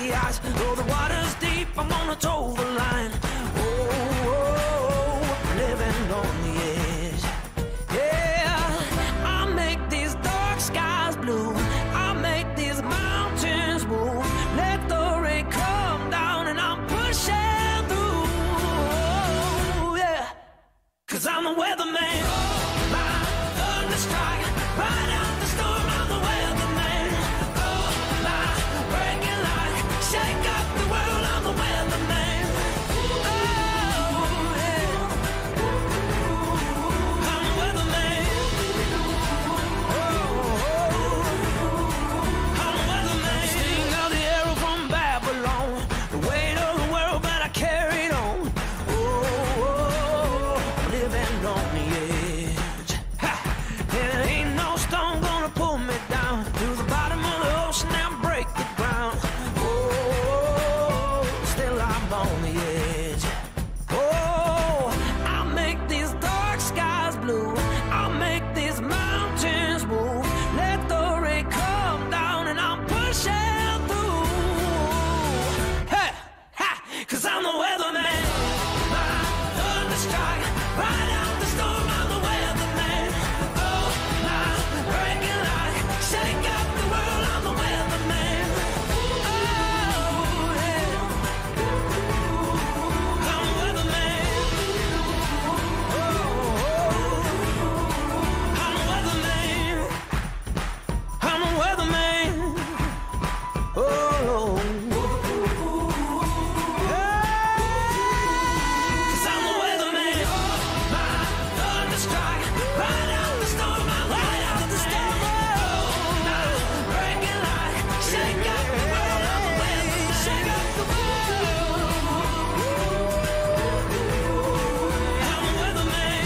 the ice. Though the water's deep, I'm gonna toe the line. Oh, living on the edge. Yeah, I make these dark skies blue. I make these mountains move. Let the rain come down and I'm pushing through. Yeah, 'cause I'm a weatherman. My thunder strike, ride out the storm. I'm the weatherman. Oh, my breaking light, shake up the world. I'm the weatherman. Oh, yeah. I'm a weatherman. I'm a weatherman. Sting of the arrow from Babylon, the weight of the world, but I carried on. Oh, living on the edge. Ha! There ain't no stone gonna pull me down to the bottom of the ocean and break the ground. Oh, still I'm on the edge. Oh, I make these dark skies blue. I make these mountains move. Let the rain come down and I'm pushing through. Hey, ha! 'Cause I'm the weatherman. My thunder strike, ride out the storm. I'm the weatherman. Oh, my breaking light, shake up the world. I'm the weatherman. Oh, yeah. I'm a weatherman. Oh, I'm a weatherman. I'm a weatherman. Oh, cause I'm the weatherman. My thunder strike, ride out the storm. I'm ride out the storm. Oh, my breaking light, shake up the world. I'm the weatherman. Shake up the world. I'm a weatherman.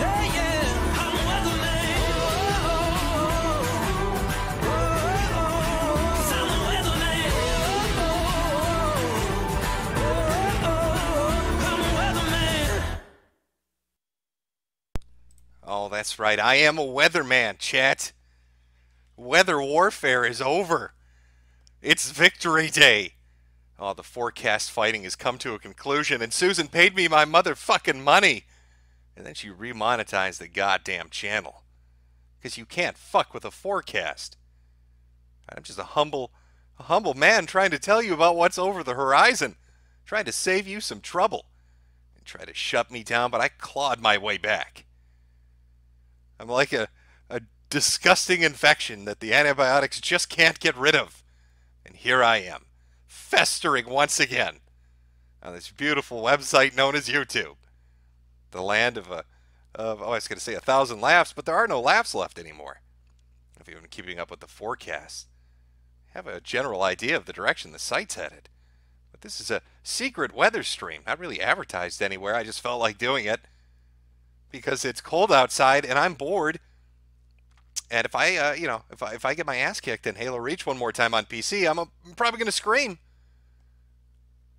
Hey, yeah, I'm a weatherman. Cause I'm a weatherman. I'm a weatherman. Oh, that's right. I am a weatherman, chat. Weather warfare is over. It's victory day. Oh, the forecast fighting has come to a conclusion, and Susan paid me my motherfucking money. And then she remonetized the goddamn channel. Because you can't fuck with a forecast. I'm just a humble man trying to tell you about what's over the horizon. Trying to save you some trouble. And try to shut me down, but I clawed my way back. I'm like a disgusting infection that the antibiotics just can't get rid of. And here I am, festering once again on this beautiful website known as YouTube. The land of I was going to say 1,000 laughs, but there are no laughs left anymore. If you've been keeping up with the forecast, have a general idea of the direction the site's headed. But this is a secret weather stream, not really advertised anywhere. I just felt like doing it because it's cold outside and I'm bored. And if I, if I get my ass kicked in Halo Reach one more time on PC, I'm probably going to scream.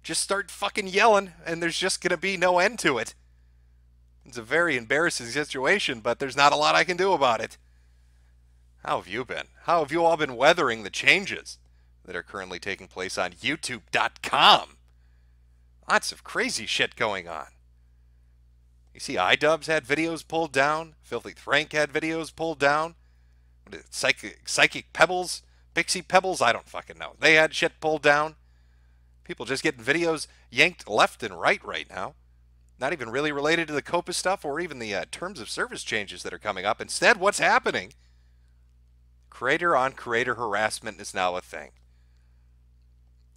Just start fucking yelling, and there's just going to be no end to it. It's a very embarrassing situation, but there's not a lot I can do about it. How have you been? How have you all been weathering the changes that are currently taking place on YouTube.com? Lots of crazy shit going on. You see, iDubbbz had videos pulled down. Filthy Frank had videos pulled down. What is it, Psychic Pebbles? Pixie Pebbles? I don't fucking know. They had shit pulled down. People just getting videos yanked left and right now. Not even really related to the COPA stuff or even the terms of service changes that are coming up. Instead, what's happening? Creator-on-creator harassment is now a thing.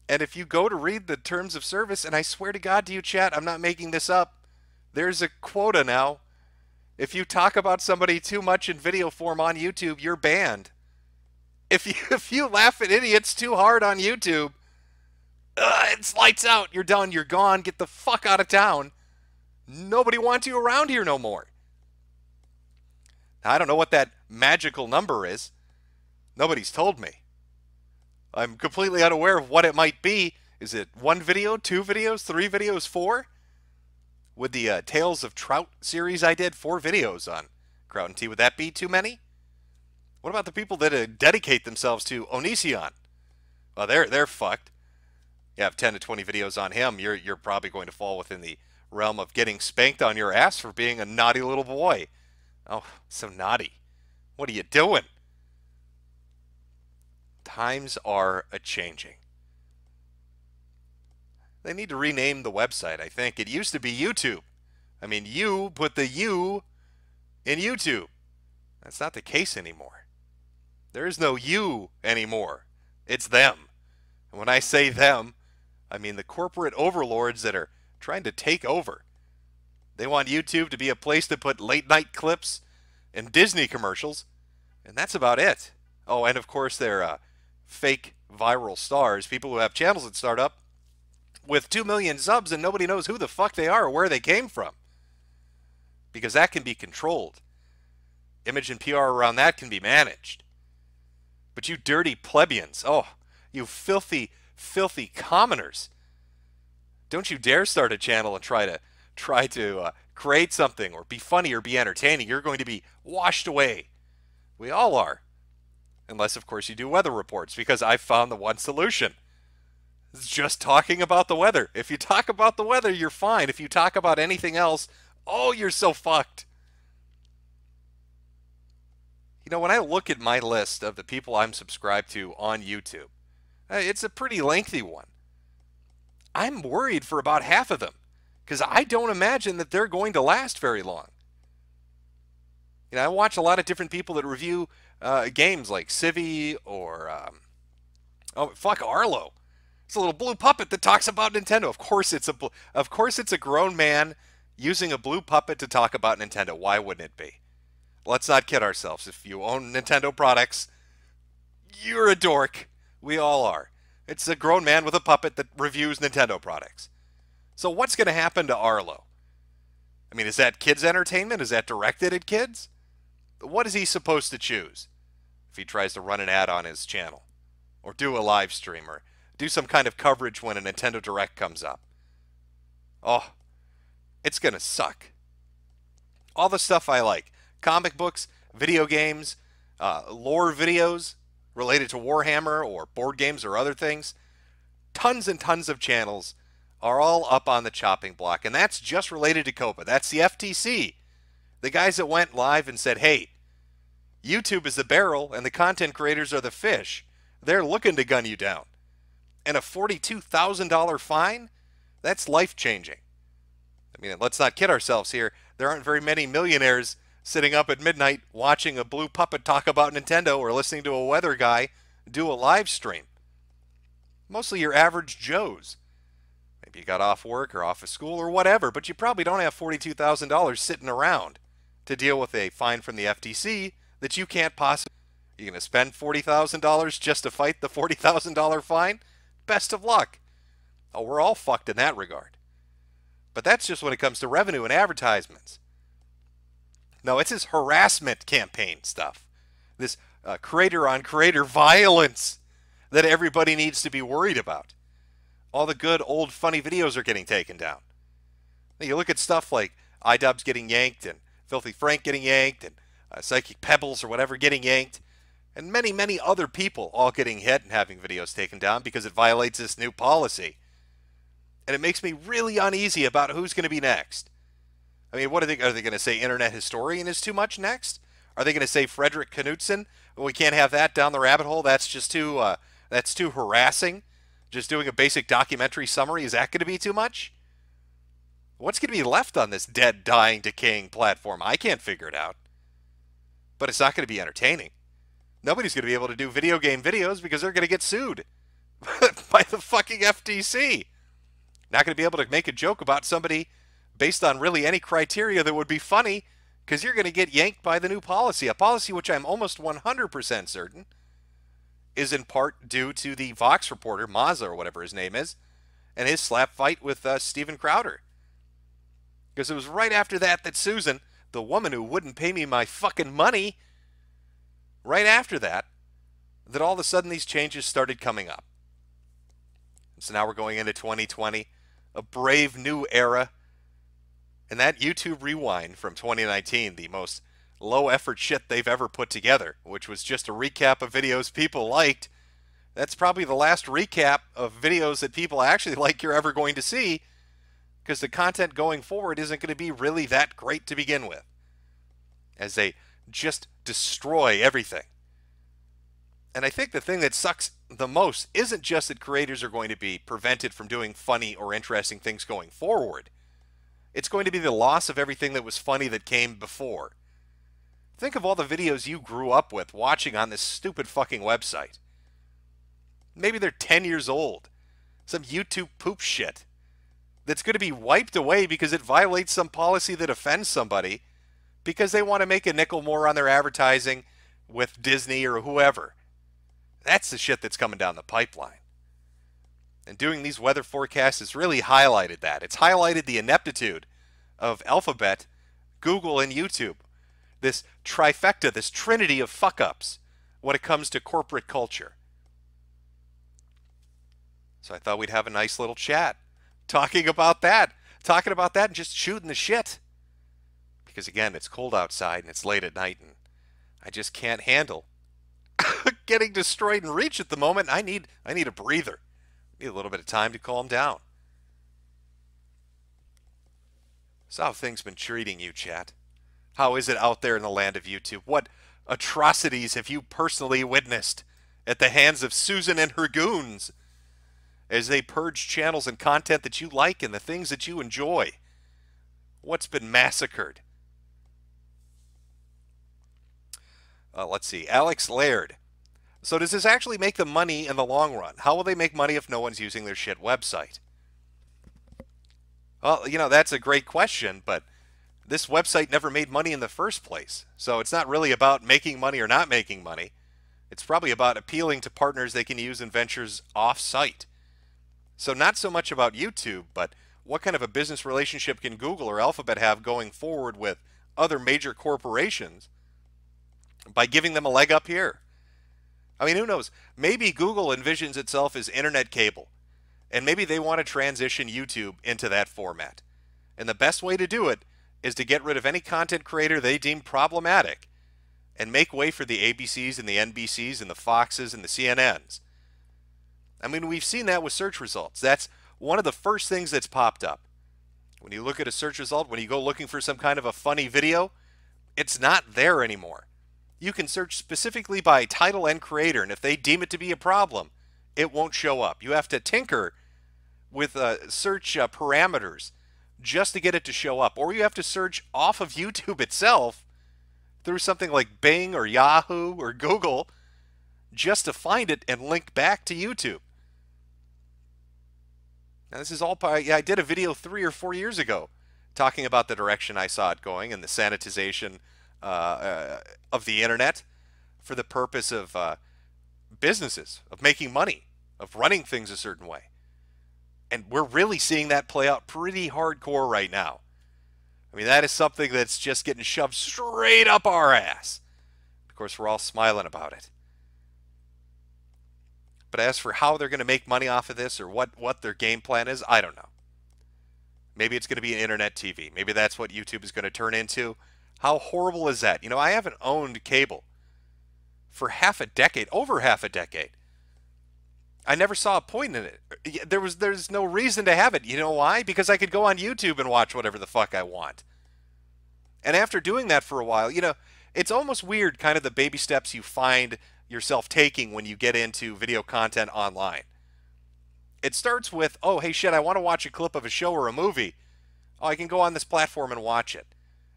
And if you go to read the terms of service, and I swear to God to you, chat, I'm not making this up, there's a quota now. If you talk about somebody too much in video form on YouTube, you're banned. If you laugh at idiots too hard on YouTube, it's lights out. You're done. You're gone. Get the fuck out of town. Nobody wants you around here no more. Now, I don't know what that magical number is. Nobody's told me. I'm completely unaware of what it might be. Is it 1 video, 2 videos, 3 videos, 4? With the Tales of Trout series I did, 4 videos on Kraut and Tea. Would that be too many? What about the people that dedicate themselves to Onision? Well, they're fucked. You have 10 to 20 videos on him, you're probably going to fall within the realm of getting spanked on your ass for being a naughty little boy. Oh, so naughty. What are you doing? Times are a-changing. They need to rename the website, I think. It used to be YouTube. I mean, you put the U in YouTube. That's not the case anymore. There is no you anymore. It's them. And when I say them, I mean the corporate overlords that are trying to take over. They want YouTube to be a place to put late-night clips and Disney commercials, and that's about it. Oh, and of course they're fake viral stars, people who have channels that start up with 2 million subs and nobody knows who the fuck they are or where they came from. Because that can be controlled. Image and PR around that can be managed. But you dirty plebeians, oh, you filthy, filthy commoners. Don't you dare start a channel and try to create something or be funny or be entertaining. You're going to be washed away. We all are. Unless, of course, you do weather reports, because I've found the one solution. It's just talking about the weather. If you talk about the weather, you're fine. If you talk about anything else, oh, you're so fucked. You know, when I look at my list of the people I'm subscribed to on YouTube, it's a pretty lengthy one. I'm worried for about half of them, because I don't imagine that they're going to last very long. You know, I watch a lot of different people that review games like Civi or, Arlo. It's a little blue puppet that talks about Nintendo. Of course it's a grown man using a blue puppet to talk about Nintendo. Why wouldn't it be? Let's not kid ourselves. If you own Nintendo products, you're a dork. We all are. It's a grown man with a puppet that reviews Nintendo products. So what's going to happen to Arlo? I mean, is that kids' entertainment? Is that directed at kids? What is he supposed to choose if he tries to run an ad on his channel? Or do a live stream? Or do some kind of coverage when a Nintendo Direct comes up? Oh, it's going to suck. All the stuff I like. Comic books, video games, lore videos related to Warhammer or board games or other things. Tons and tons of channels are all up on the chopping block. And that's just related to COPA. That's the FTC. The guys that went live and said, hey, YouTube is the barrel and the content creators are the fish. They're looking to gun you down. And a $42,000 fine? That's life-changing. I mean, let's not kid ourselves here. There aren't very many millionaires sitting up at midnight watching a blue puppet talk about Nintendo or listening to a weather guy do a live stream. Mostly your average Joes. Maybe you got off work or off of school or whatever, but you probably don't have $42,000 sitting around to deal with a fine from the FTC that you can't possibly. You're going to spend $40,000 just to fight the $40,000 fine? Best of luck. Oh, we're all fucked in that regard. But that's just when it comes to revenue and advertisements. No, it's this harassment campaign stuff. This creator-on-creator violence that everybody needs to be worried about. All the good, old, funny videos are getting taken down. Now, you look at stuff like iDubbbz getting yanked, and Filthy Frank getting yanked, and Psychic Pebbles or whatever getting yanked, and many, many other people all getting hit and having videos taken down because it violates this new policy. And it makes me really uneasy about who's going to be next. I mean, what are they going to say? Internet historian is too much next? Are they going to say Frederick Knutson? Well, we can't have that down the rabbit hole. That's just too harassing. Just doing a basic documentary summary, is that going to be too much? What's going to be left on this dead, dying, decaying platform? I can't figure it out. But it's not going to be entertaining. Nobody's going to be able to do video game videos because they're going to get sued by the fucking FTC. Not going to be able to make a joke about somebody based on really any criteria that would be funny, because you're going to get yanked by the new policy. A policy which I'm almost 100% certain is in part due to the Vox reporter, Mazza or whatever his name is, and his slap fight with Steven Crowder. Because it was right after that Susan, the woman who wouldn't pay me my fucking money, right after that all of a sudden these changes started coming up. And so now we're going into 2020, a brave new era. And that YouTube Rewind from 2019, the most low-effort shit they've ever put together, which was just a recap of videos people liked. That's probably the last recap of videos that people actually like you're ever going to see, because the content going forward isn't going to be really that great to begin with, as they just destroy everything. And I think the thing that sucks the most isn't just that creators are going to be prevented from doing funny or interesting things going forward. It's going to be the loss of everything that was funny that came before. Think of all the videos you grew up with watching on this stupid fucking website. Maybe they're 10 years old. Some YouTube poop shit that's going to be wiped away because it violates some policy that offends somebody because they want to make a nickel more on their advertising with Disney or whoever. That's the shit that's coming down the pipeline. And doing these weather forecasts has really highlighted that. It's highlighted the ineptitude of Alphabet, Google, and YouTube. This trifecta, this trinity of fuck-ups when it comes to corporate culture. So I thought we'd have a nice little chat talking about that and just shooting the shit. Because again, it's cold outside and it's late at night and I just can't handle getting destroyed in Reach at the moment. I need a breather. I need a little bit of time to calm down. So how have things been treating you, chat? How is it out there in the land of YouTube? What atrocities have you personally witnessed at the hands of Susan and her goons as they purge channels and content that you like and the things that you enjoy? What's been massacred? Let's see. Alex Laird. So does this actually make them money in the long run? How will they make money if no one's using their shit website? Well, you know, that's a great question, but this website never made money in the first place. So it's not really about making money or not making money. It's probably about appealing to partners they can use in ventures off-site. So not so much about YouTube, but what kind of a business relationship can Google or Alphabet have going forward with other major corporations by giving them a leg up here? I mean, who knows? Maybe Google envisions itself as internet cable, and maybe they want to transition YouTube into that format. And the best way to do it is to get rid of any content creator they deem problematic and make way for the ABCs and the NBCs and the Foxes and the CNNs. I mean, we've seen that with search results. That's one of the first things that's popped up. When you look at a search result, when you go looking for some kind of a funny video, it's not there anymore. You can search specifically by title and creator, and if they deem it to be a problem, it won't show up. You have to tinker with search parameters just to get it to show up. Or you have to search off of YouTube itself through something like Bing or Yahoo or Google just to find it and link back to YouTube. Now this is all part, I did a video 3 or 4 years ago talking about the direction I saw it going and the sanitization of the internet for the purpose of businesses, of making money, of running things a certain way. And we're really seeing that play out pretty hardcore right now. I mean, that is something that's just getting shoved straight up our ass. Of course, we're all smiling about it. But as for how they're going to make money off of this or what their game plan is, I don't know. Maybe it's going to be an internet TV. Maybe that's what YouTube is going to turn into. How horrible is that? You know, I haven't owned cable for half a decade, over half a decade. I never saw a point in it. There's no reason to have it. You know why? Because I could go on YouTube and watch whatever the fuck I want. And after doing that for a while, you know, it's almost weird kind of the baby steps you find yourself taking when you get into video content online. It starts with, oh, hey, shit, I want to watch a clip of a show or a movie. Oh, I can go on this platform and watch it.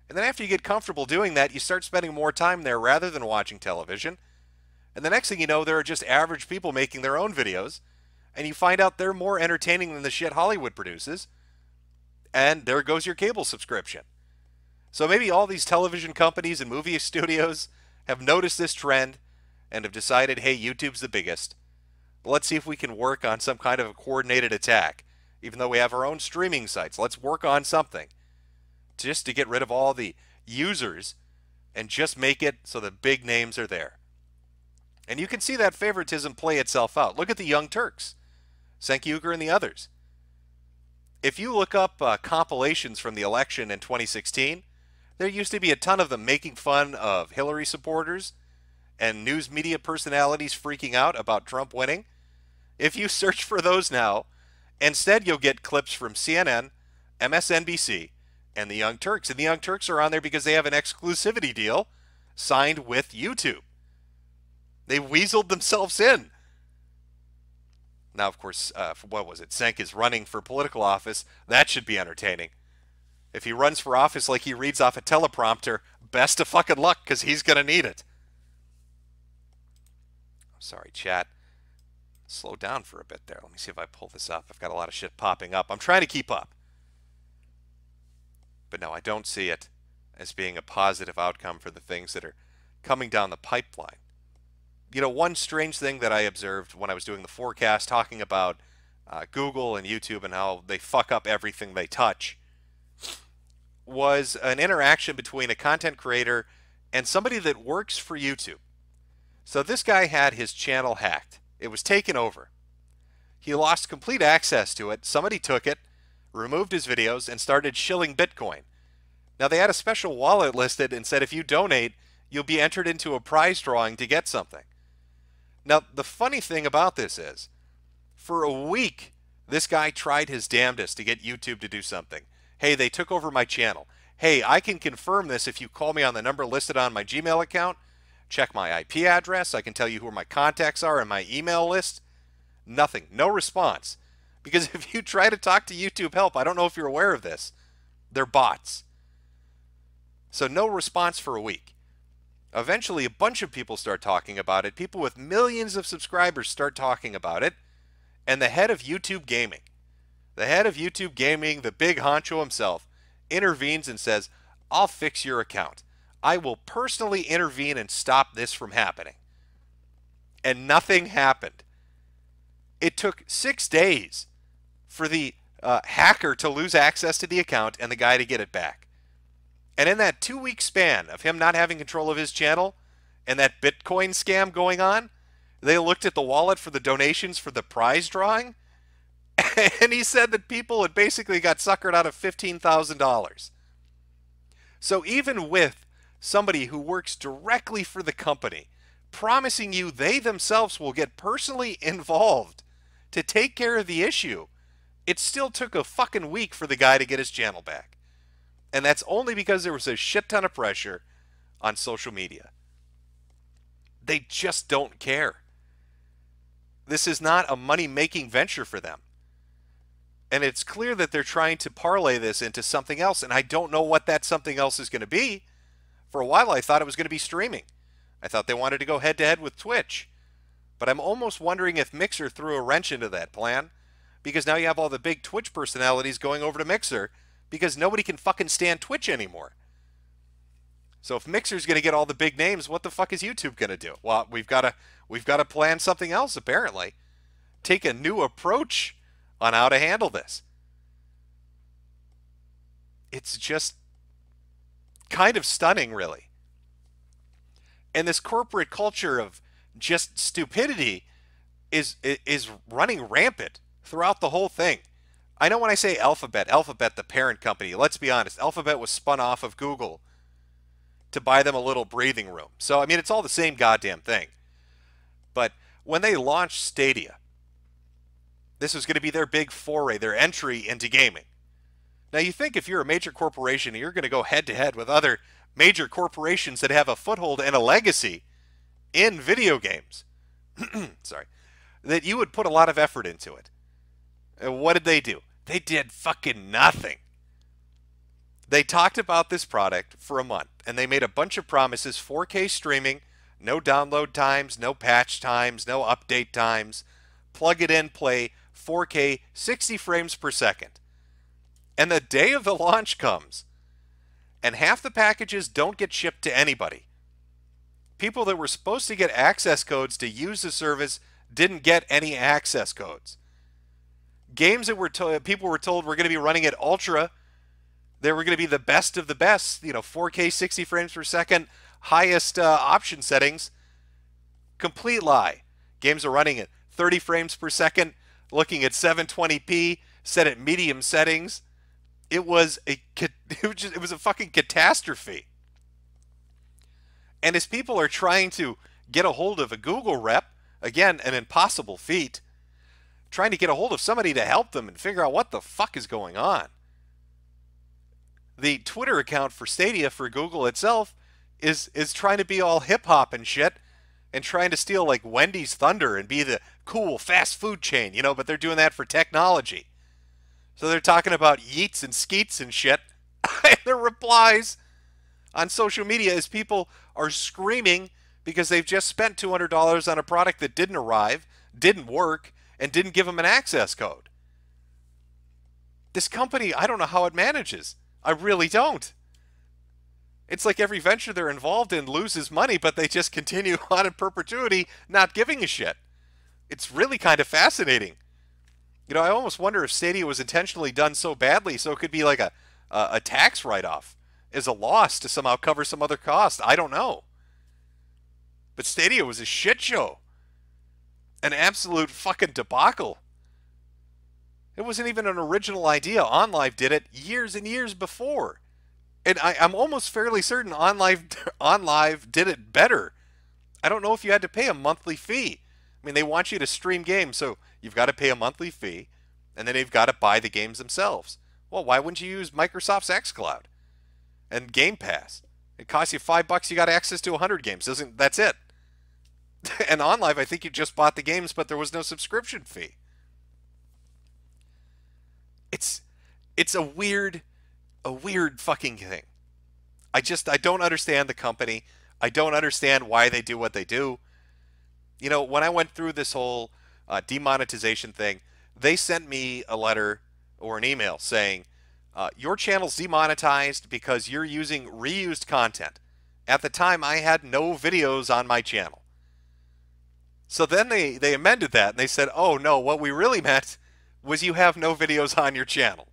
And then after you get comfortable doing that, you start spending more time there rather than watching television. And the next thing you know, there are just average people making their own videos. And you find out they're more entertaining than the shit Hollywood produces. And there goes your cable subscription. So maybe all these television companies and movie studios have noticed this trend and have decided, hey, YouTube's the biggest. Let's see if we can work on some kind of a coordinated attack. Even though we have our own streaming sites, let's work on something just to get rid of all the users and just make it so the big names are there. And you can see that favoritism play itself out. Look at the Young Turks, Senkyuker and the others. If you look up compilations from the election in 2016, There used to be a ton of them making fun of Hillary supporters and news media personalities freaking out about Trump winning. If you search for those now, instead you'll get clips from CNN, MSNBC, and the Young Turks. And the Young Turks are on there because they have an exclusivity deal signed with YouTube. They weaseled themselves in. Now, of course, what was it? Cenk is running for political office. That should be entertaining. If he runs for office like he reads off a teleprompter, best of fucking luck, because he's going to need it. Sorry, chat. Slow down for a bit there. Let me see if I pull this up. I've got a lot of shit popping up. I'm trying to keep up. But no, I don't see it as being a positive outcome for the things that are coming down the pipeline. You know, one strange thing that I observed when I was doing the forecast, talking about Google and YouTube and how they fuck up everything they touch, was an interaction between a content creator and somebody that works for YouTube. So this guy had his channel hacked. It was taken over. He lost complete access to it. Somebody took it, removed his videos, and started shilling Bitcoin. Now, they had a special wallet listed and said if you donate, you'll be entered into a prize drawing to get something. Now, the funny thing about this is, for a week, this guy tried his damnedest to get YouTube to do something. Hey, they took over my channel. Hey, I can confirm this if you call me on the number listed on my Gmail account. Check my IP address. I can tell you who my contacts are in my email list. Nothing. No response. Because if you try to talk to YouTube help, I don't know if you're aware of this, they're bots. So no response for a week. Eventually, a bunch of people start talking about it. People with millions of subscribers start talking about it. And the head of YouTube Gaming, the big honcho himself, intervenes and says, I'll fix your account. I will personally intervene and stop this from happening. And nothing happened. It took 6 days for the hacker to lose access to the account and the guy to get it back. And in that 2-week span of him not having control of his channel and that Bitcoin scam going on, they looked at the wallet for the donations for the prize drawing, and he said that people had basically got suckered out of $15,000. So even with somebody who works directly for the company promising you they themselves will get personally involved to take care of the issue, it still took a fucking week for the guy to get his channel back. And that's only because there was a shit ton of pressure on social media. They just don't care. This is not a money-making venture for them. And it's clear that they're trying to parlay this into something else, and I don't know what that something else is going to be. For a while, I thought it was going to be streaming. I thought they wanted to go head-to-head with Twitch. But I'm almost wondering if Mixer threw a wrench into that plan, because now you have all the big Twitch personalities going over to Mixer because nobody can fucking stand Twitch anymore. So if Mixer's going to get all the big names, what the fuck is YouTube going to do? Well, we've got to plan something else, apparently. Take a new approach on how to handle this. It's just kind of stunning, really. And this corporate culture of just stupidity is running rampant throughout the whole thing. I know when I say Alphabet, the parent company, let's be honest, Alphabet was spun off of Google to buy them a little breathing room. So, I mean, it's all the same goddamn thing. But when they launched Stadia, this was going to be their big foray, their entry into gaming. Now, you think if you're a major corporation and you're going to go head-to-head with other major corporations that have a foothold and a legacy in video games, sorry, that you would put a lot of effort into it. And what did they do? They did fucking nothing. They talked about this product for a month, and they made a bunch of promises, 4K streaming, no download times, no patch times, no update times, plug it in, play 4K, 60 frames per second. And the day of the launch comes, and half the packages don't get shipped to anybody. People that were supposed to get access codes to use the service didn't get any access codes. Games that people were told were going to be running at ultra, they were going to be the best of the best, 4K 60 frames per second, highest option settings. Complete lie. Games are running at 30 frames per second, looking at 720p, set at medium settings. It was it was a fucking catastrophe. And as people are trying to get a hold of a Google rep, again, an impossible feat, trying to get a hold of somebody to help them and figure out what the fuck is going on. The Twitter account for Stadia for Google itself is trying to be all hip hop and shit and trying to steal like Wendy's thunder and be the cool fast food chain, but they're doing that for technology. So they're talking about yeets and skeets and shit. And their replies on social media is people are screaming because they've just spent $200 on a product that didn't arrive, didn't work, and didn't give them an access code. This company, I don't know how it manages. I really don't. It's like every venture they're involved in loses money, but they just continue on in perpetuity, not giving a shit. It's really kind of fascinating. I almost wonder if Stadia was intentionally done so badly so it could be like a tax write-off as a loss to somehow cover some other cost. I don't know. But Stadia was a shit show. An absolute fucking debacle. It wasn't even an original idea. OnLive did it years and years before. And I'm almost fairly certain OnLive did it better. I don't know if you had to pay a monthly fee. I mean, they want you to stream games, so you've got to pay a monthly fee, and then you've got to buy the games themselves. Well, why wouldn't you use Microsoft's xCloud and Game Pass? It costs you $5, you got access to 100 games. That's it. And OnLive, I think you just bought the games, but there was no subscription fee. It's a weird fucking thing. I don't understand the company. I don't understand why they do what they do. When I went through this whole demonetization thing, they sent me a letter or an email saying, your channel's demonetized because you're using reused content. At the time, I had no videos on my channel. So then they amended that and they said, oh no, what we really meant was you have no videos on your channel.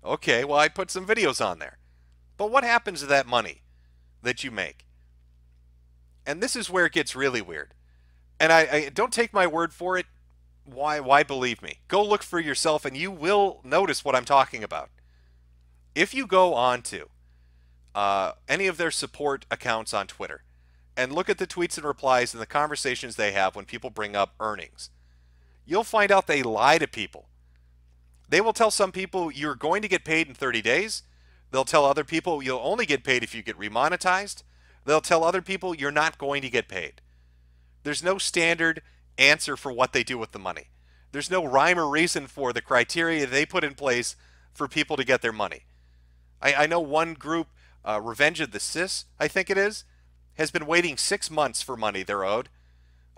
Okay, well, I put some videos on there. But what happens to that money that you make? And this is where it gets really weird. And I don't take my word for it. Why believe me? Go look for yourself and you will notice what I'm talking about. If you go on to any of their support accounts on Twitter and look at the tweets and replies and the conversations they have when people bring up earnings, you'll find out they lie to people. They will tell some people you're going to get paid in 30 days. They'll tell other people you'll only get paid if you get remonetized. They'll tell other people you're not going to get paid. There's no standard answer for what they do with the money. There's no rhyme or reason for the criteria they put in place for people to get their money. I know one group, Revenge of the Sis, I think it is, has been waiting 6 months for money they're owed.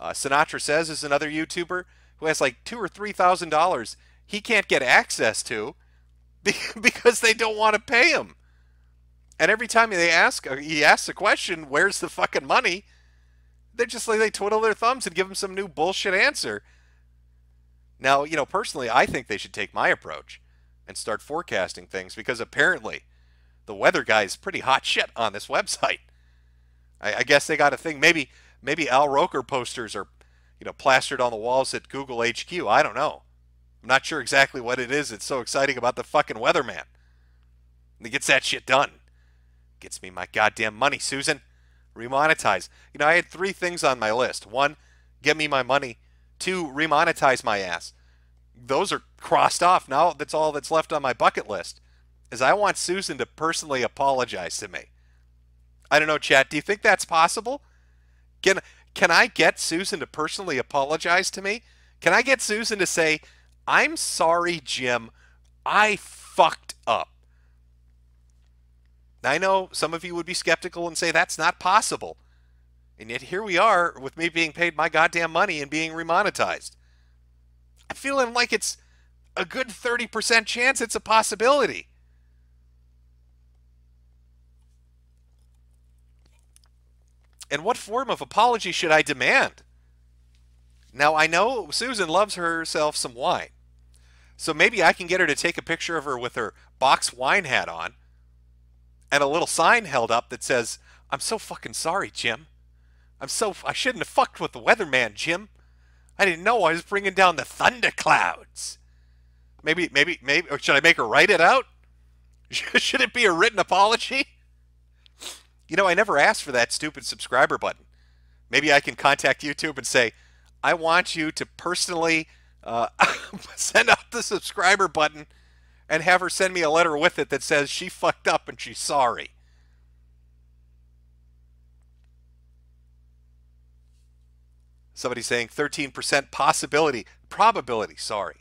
Sinatra Says is another YouTuber who has like $2,000 or $3,000 he can't get access to because they don't want to pay him. And every time he asks the question, where's the fucking money? They're just like, they twiddle their thumbs and give him some new bullshit answer. Now, personally, I think they should take my approach and start forecasting things because apparently the weather guy is pretty hot shit on this website. I guess they got a thing. Maybe Al Roker posters are, plastered on the walls at Google HQ. I don't know. I'm not sure exactly what it is that's so exciting about the fucking weatherman. And he gets that shit done. Gets me my goddamn money, Susan. Remonetize. I had 3 things on my list. 1, get me my money. 2, remonetize my ass. Those are crossed off. Now that's all that's left on my bucket list. Is I want Susan to personally apologize to me. I don't know, chat. Do you think that's possible? Can I get Susan to personally apologize to me? Can I get Susan to say, I'm sorry, Jim. I fucked up. I know some of you would be skeptical and say that's not possible. And yet here we are with me being paid my goddamn money and being remonetized. I'm feeling like it's a good 30% chance it's a possibility. And what form of apology should I demand? Now, I know Susan loves herself some wine. So maybe I can get her to take a picture of her with her box wine hat on and a little sign held up that says, I'm so fucking sorry, Jim. I shouldn't have fucked with the weatherman, Jim. I didn't know I was bringing down the thunderclouds. Maybe, or should I make her write it out? Should it be a written apology? You know, I never asked for that stupid subscriber button. Maybe I can contact YouTube and say, I want you to personally send out the subscriber button and have her send me a letter with it that says she fucked up and she's sorry. Somebody saying 13% probability, sorry,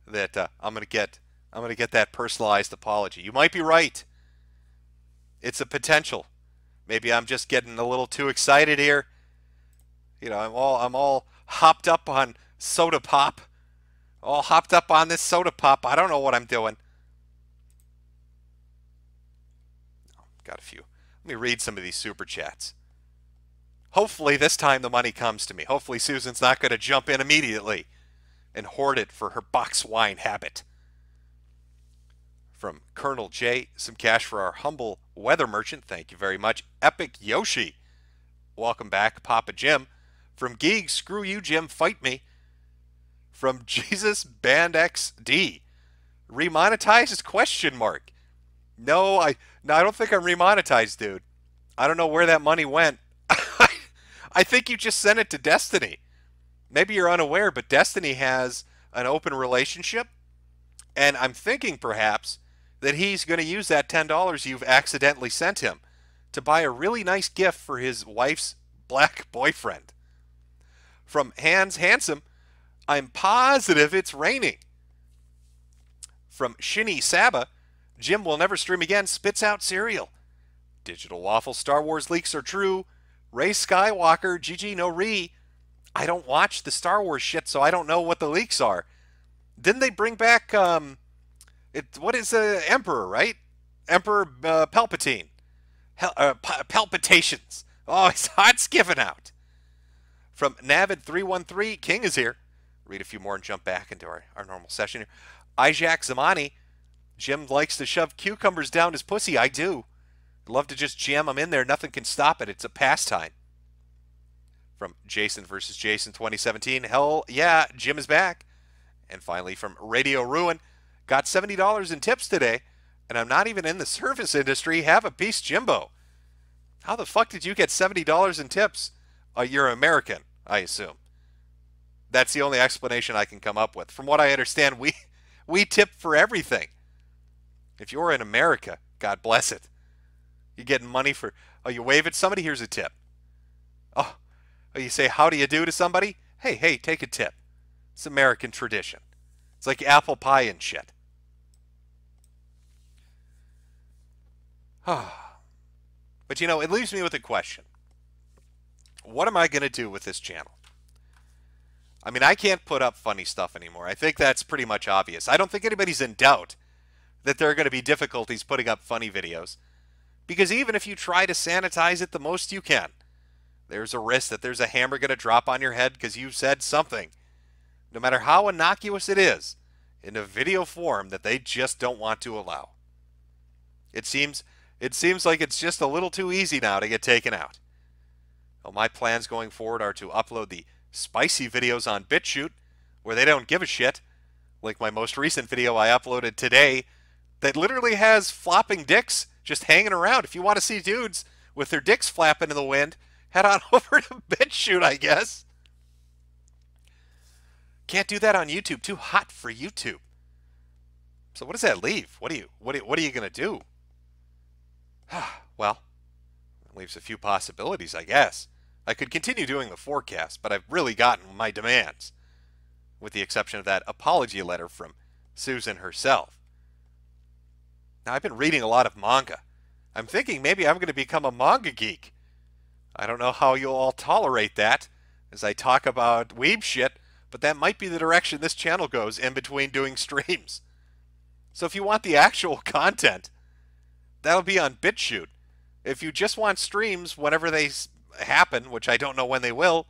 that I'm gonna get that personalized apology. You might be right. It's a potential. Maybe I'm just getting a little too excited here. You know, I'm all hopped up on soda pop. All hopped up on this soda pop. I don't know what I'm doing. Got a few. Let me read some of these super chats. Hopefully this time the money comes to me. Hopefully Susan's not going to jump in immediately and hoard it for her box wine habit. From Colonel J, some cash for our humble weather merchant. Thank you very much. Epic Yoshi. Welcome back, Papa Jim. From Geeg, screw you, Jim, fight me. From Jesus Band XD. Remonetized? Question mark. No, I don't think I'm remonetized, dude. I don't know where that money went. I think you just sent it to Destiny. Maybe you're unaware, but Destiny has an open relationship. And I'm thinking perhaps that he's going to use that $10 you've accidentally sent him to buy a really nice gift for his wife's black boyfriend. From Hans Handsome, I'm positive it's raining. From Shinny Saba, Jim will never stream again, spits out cereal. Digital Waffle, Star Wars leaks are true. Ray Skywalker, GG no re. I don't watch the Star Wars shit, so I don't know what the leaks are. Didn't they bring back, what is Emperor, right? Emperor Palpatine. Palpitations. Oh, his heart's giving out. From Navid313, King is here. Read a few more and jump back into our normal session here. Isaac Zamani, Jim likes to shove cucumbers down his pussy. I do. Love to just jam them in there. Nothing can stop it. It's a pastime. From Jason versus Jason 2017, hell yeah, Jim is back. And finally from Radio Ruin, got $70 in tips today, and I'm not even in the service industry. Have a piece, Jimbo. How the fuck did you get $70 in tips? You're American, I assume. That's the only explanation I can come up with. From what I understand, we tip for everything. If you're in America, God bless it. You're getting money for, you wave at somebody, here's a tip. Oh, you say, how do you do to somebody? Hey, take a tip. It's American tradition. It's like apple pie and shit. But you know, it leaves me with a question. What am I going to do with this channel? I mean, I can't put up funny stuff anymore. I think that's pretty much obvious. I don't think anybody's in doubt that there are going to be difficulties putting up funny videos. Because even if you try to sanitize it the most you can, there's a risk that there's a hammer going to drop on your head because you said something, no matter how innocuous it is, in a video form that they just don't want to allow. It seems like it's just a little too easy now to get taken out. Well, my plans going forward are to upload the spicy videos on BitChute, where they don't give a shit, like my most recent video I uploaded today that literally has flopping dicks just hanging around. If you want to see dudes with their dicks flapping in the wind, head on over to BitChute, I guess. Can't do that on YouTube. Too hot for YouTube. So what does that leave? What are you going to do? Well, it leaves a few possibilities, I guess. I could continue doing the forecast, but I've really gotten my demands, with the exception of that apology letter from Susan herself. Now, I've been reading a lot of manga. I'm thinking maybe I'm going to become a manga geek. I don't know how you'll all tolerate that as I talk about weeb shit, but that might be the direction this channel goes in between doing streams. So if you want the actual content, that'll be on BitChute. If you just want streams whenever they happen, which I don't know when they will,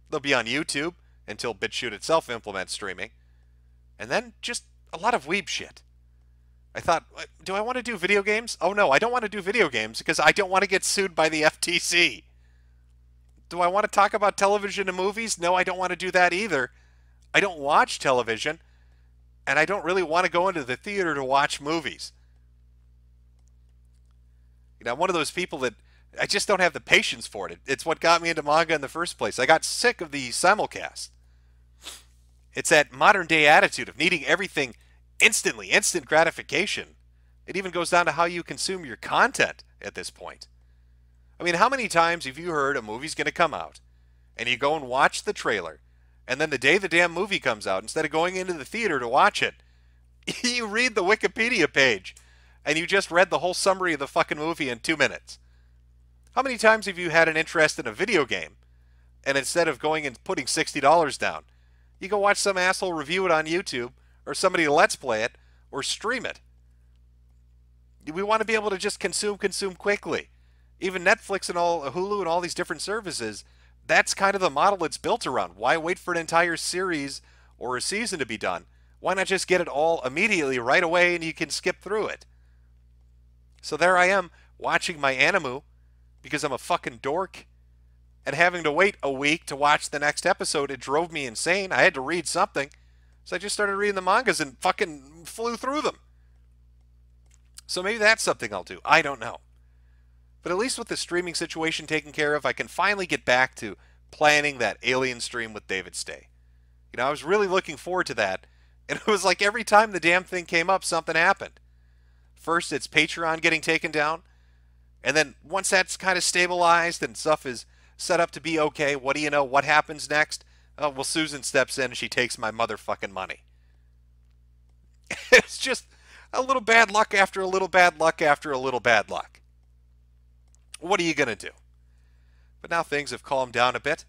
they'll be on YouTube until BitChute itself implements streaming. And then just a lot of weeb shit. I thought, do I want to do video games? Oh no, I don't want to do video games because I don't want to get sued by the FTC. Do I want to talk about television and movies? No, I don't want to do that either. I don't watch television, and I don't really want to go into the theater to watch movies. I'm one of those people that I just don't have the patience for it. It's what got me into manga in the first place. I got sick of the simulcast. It's that modern day attitude of needing everything instantly, instant gratification. It even goes down to how you consume your content at this point. I mean, how many times have you heard a movie's going to come out, and you go and watch the trailer, and then the day the damn movie comes out, instead of going into the theater to watch it, you read the Wikipedia page, and you just read the whole summary of the fucking movie in 2 minutes? How many times have you had an interest in a video game, and instead of going and putting $60 down, you go watch some asshole review it on YouTube, or somebody let's play it, or stream it? We want to be able to just consume quickly. Even Netflix and all Hulu and all these different services, that's kind of the model it's built around. Why wait for an entire series or a season to be done? Why not just get it all immediately right away and you can skip through it? So there I am watching my anime because I'm a fucking dork, and having to wait a week to watch the next episode, it drove me insane. I had to read something. So I just started reading the mangas and fucking flew through them. So maybe that's something I'll do. I don't know. But at least with the streaming situation taken care of, I can finally get back to planning that Alien stream with David Stay. I was really looking forward to that, and it was like every time the damn thing came up, something happened. First, it's Patreon getting taken down, and then once that's kind of stabilized and stuff is set up to be okay, what do you know? What happens next? Oh, well, Susan steps in and she takes my motherfucking money. It's just a little bad luck after a little bad luck after a little bad luck. What are you going to do? But now things have calmed down a bit,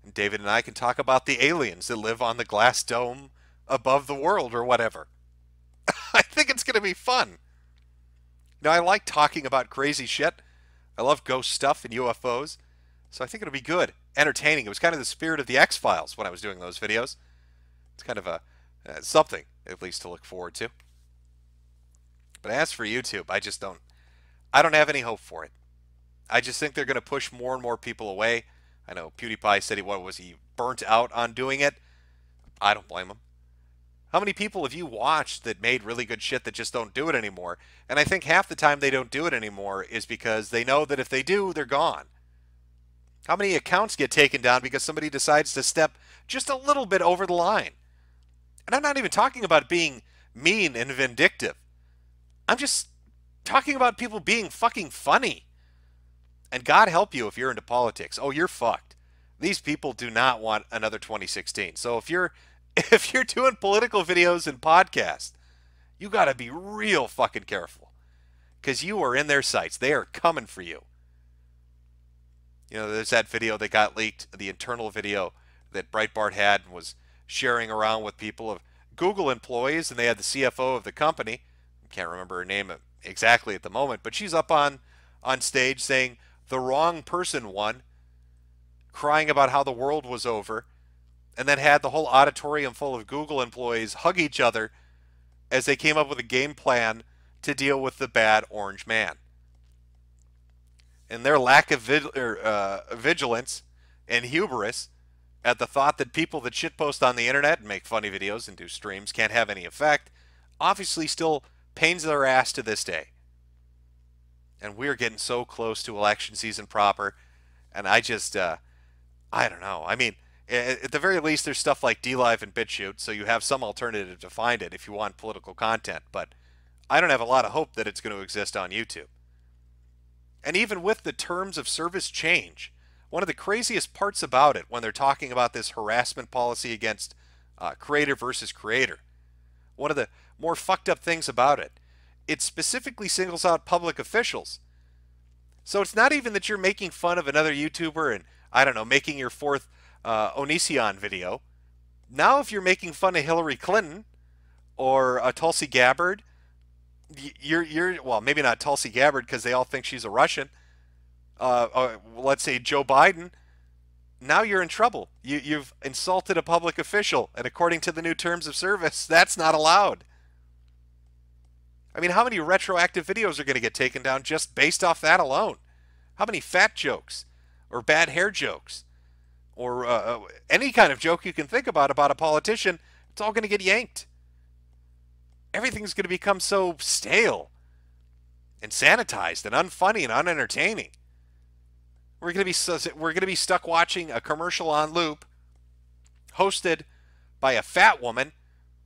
and David and I can talk about the aliens that live on the glass dome above the world or whatever. I think it's going to be fun. I like talking about crazy shit. I love ghost stuff and UFOs. So I think it'll be good. Entertaining. It was kind of the spirit of the X-Files when I was doing those videos. It's kind of a something, at least, to look forward to. But as for YouTube, I don't have any hope for it. I just think they're going to push more and more people away. I know PewDiePie said he burnt out on doing it. I don't blame him. How many people have you watched that made really good shit that just don't do it anymore? And I think half the time they don't do it anymore is because they know that if they do, they're gone. How many accounts get taken down because somebody decides to step just a little bit over the line? And I'm not even talking about being mean and vindictive. I'm just talking about people being fucking funny. And God help you if you're into politics. Oh, you're fucked. These people do not want another 2016. So if you're doing political videos and podcasts, you got to be real fucking careful, because you are in their sights. They are coming for you. There's that video that got leaked, the internal video that Breitbart had and was sharing around with people of Google employees, and they had the CFO of the company. I can't remember her name exactly at the moment, but she's up on stage saying the wrong person won, crying about how the world was over, and then had the whole auditorium full of Google employees hug each other as they came up with a game plan to deal with the bad orange man. And their lack of vigilance and hubris at the thought that people that shitpost on the internet and make funny videos and do streams can't have any effect, obviously still pains their ass to this day. And we're getting so close to election season proper, and I don't know. I mean, at the very least, there's stuff like DLive and BitChute, so you have some alternative to find it if you want political content, but I don't have a lot of hope that it's going to exist on YouTube. And even with the terms of service change, one of the craziest parts about it when they're talking about this harassment policy against creator versus creator, one of the more fucked up things about it, it specifically singles out public officials. So it's not even that you're making fun of another YouTuber and, I don't know, making your fourth Onision video. Now if you're making fun of Hillary Clinton or Tulsi Gabbard, you're well, maybe not Tulsi Gabbard because they all think she's a Russian. Let's say Joe Biden. Now you're in trouble. You've insulted a public official, and according to the new terms of service, that's not allowed. I mean, how many retroactive videos are going to get taken down just based off that alone? How many fat jokes or bad hair jokes or any kind of joke you can think about a politician, it's all going to get yanked. Everything's going to become so stale and sanitized and unfunny and unentertaining. We're going to be stuck watching a commercial on loop hosted by a fat woman,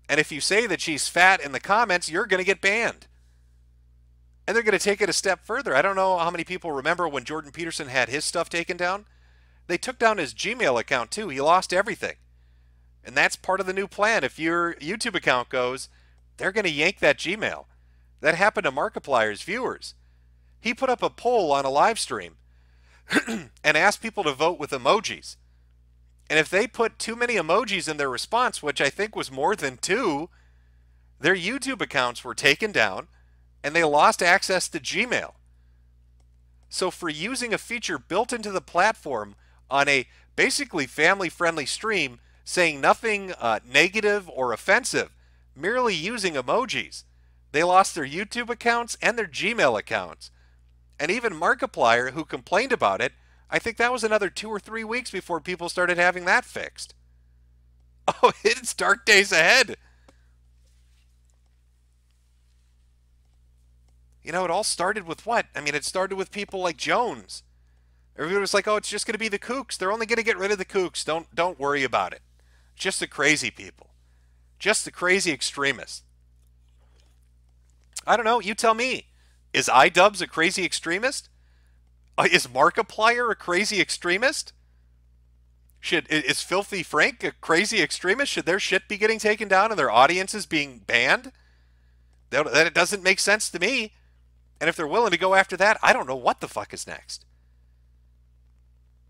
and if you say that she's fat in the comments, you're going to get banned. And they're going to take it a step further. I don't know how many people remember when Jordan Peterson had his stuff taken down. They took down his Gmail account too. He lost everything. And that's part of the new plan. If your YouTube account goes, they're going to yank that Gmail. That happened to Markiplier's viewers. He put up a poll on a live stream and asked people to vote with emojis. And if they put too many emojis in their response, which I think was more than 2, their YouTube accounts were taken down and they lost access to Gmail. So for using a feature built into the platform on a basically family-friendly stream, saying nothing negative or offensive, merely using emojis, they lost their YouTube accounts and their Gmail accounts. And even Markiplier, who complained about it, I think that was another 2 or 3 weeks before people started having that fixed. Oh, it's dark days ahead. You know, it all started with what? I mean, it started with people like Jones. Everybody was like, oh, it's just going to be the kooks. They're only going to get rid of the kooks. Don't worry about it. Just the crazy people. Just the crazy extremists. I don't know. You tell me. Is iDubbbz a crazy extremist? Is Markiplier a crazy extremist? Is Filthy Frank a crazy extremist? Should their shit be getting taken down and their audiences being banned? That it doesn't make sense to me. And if they're willing to go after that, I don't know what the fuck is next.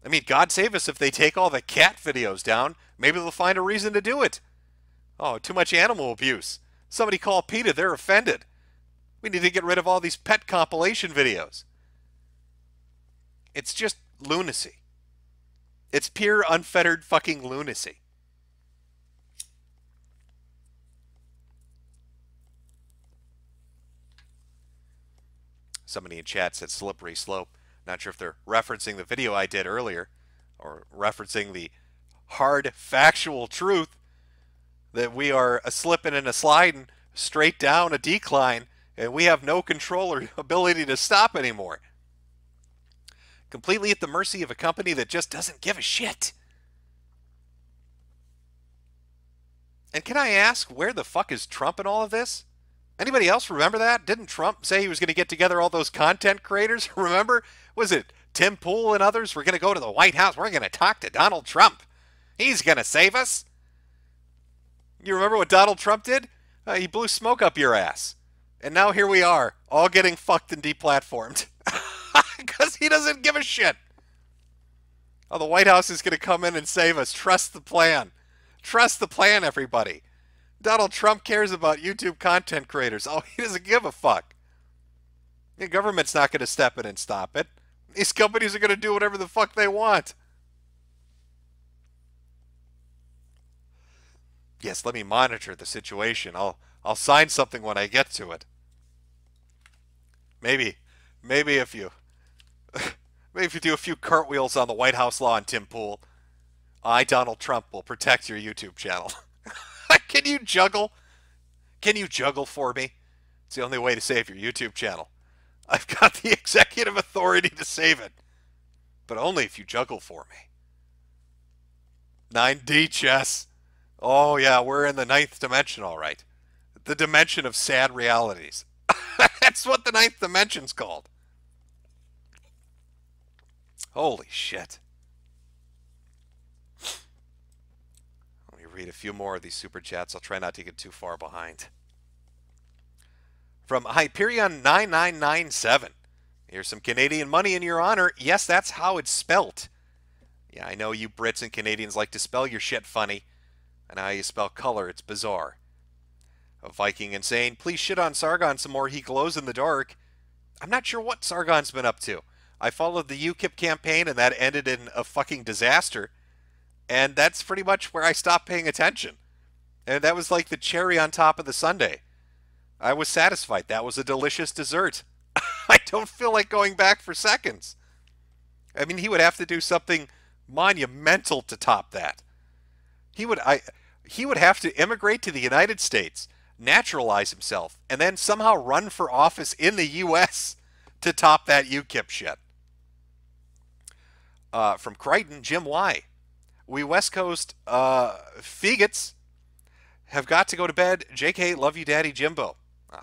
I mean, God save us if they take all the cat videos down. Maybe they'll find a reason to do it. Oh, too much animal abuse. Somebody call PETA, they're offended. We need to get rid of all these pet compilation videos. It's just lunacy. It's pure, unfettered fucking lunacy. Somebody in chat said slippery slope. Not sure if they're referencing the video I did earlier or referencing the hard factual truth that we are a slipping and a sliding straight down a decline and we have no control or ability to stop anymore. Completely at the mercy of a company that just doesn't give a shit. And can I ask, where the fuck is Trump in all of this? Anybody else remember that? Didn't Trump say he was going to get together all those content creators? Remember? Was it Tim Pool and others? We're going to go to the White House. We're going to talk to Donald Trump. He's going to save us. You remember what Donald Trump did? He blew smoke up your ass. And now here we are, all getting fucked and deplatformed. Because he doesn't give a shit. Oh, the White House is going to come in and save us. Trust the plan. Trust the plan, everybody. Donald Trump cares about YouTube content creators. Oh, he doesn't give a fuck. The government's not going to step in and stop it. These companies are going to do whatever the fuck they want. Yes, let me monitor the situation. I'll sign something when I get to it. Maybe if you do a few cartwheels on the White House lawn, Tim Pool, I, Donald Trump, will protect your YouTube channel. Can you juggle? Can you juggle for me? It's the only way to save your YouTube channel. I've got the executive authority to save it. But only if you juggle for me. 9D chess. Oh yeah, we're in the 9th dimension, all right. The dimension of sad realities. That's what the 9th dimension's called. Holy shit. Let me read a few more of these super chats. I'll try not to get too far behind. From Hyperion9997. Here's some Canadian money in your honor. Yes, that's how it's spelt. Yeah, I know you Brits and Canadians like to spell your shit funny. I know how you spell color. It's bizarre. A Viking insane. Please shit on Sargon some more. He glows in the dark. I'm not sure what Sargon's been up to. I followed the UKIP campaign and that ended in a fucking disaster. And that's pretty much where I stopped paying attention. And that was like the cherry on top of the sundae. I was satisfied. That was a delicious dessert. I don't feel like going back for seconds. I mean, he would have to do something monumental to top that. He would have to immigrate to the United States, naturalize himself, and then somehow run for office in the U.S. to top that UKIP shit. From Crichton, Jim Y. We West Coast faggots have got to go to bed. JK, love you, Daddy Jimbo.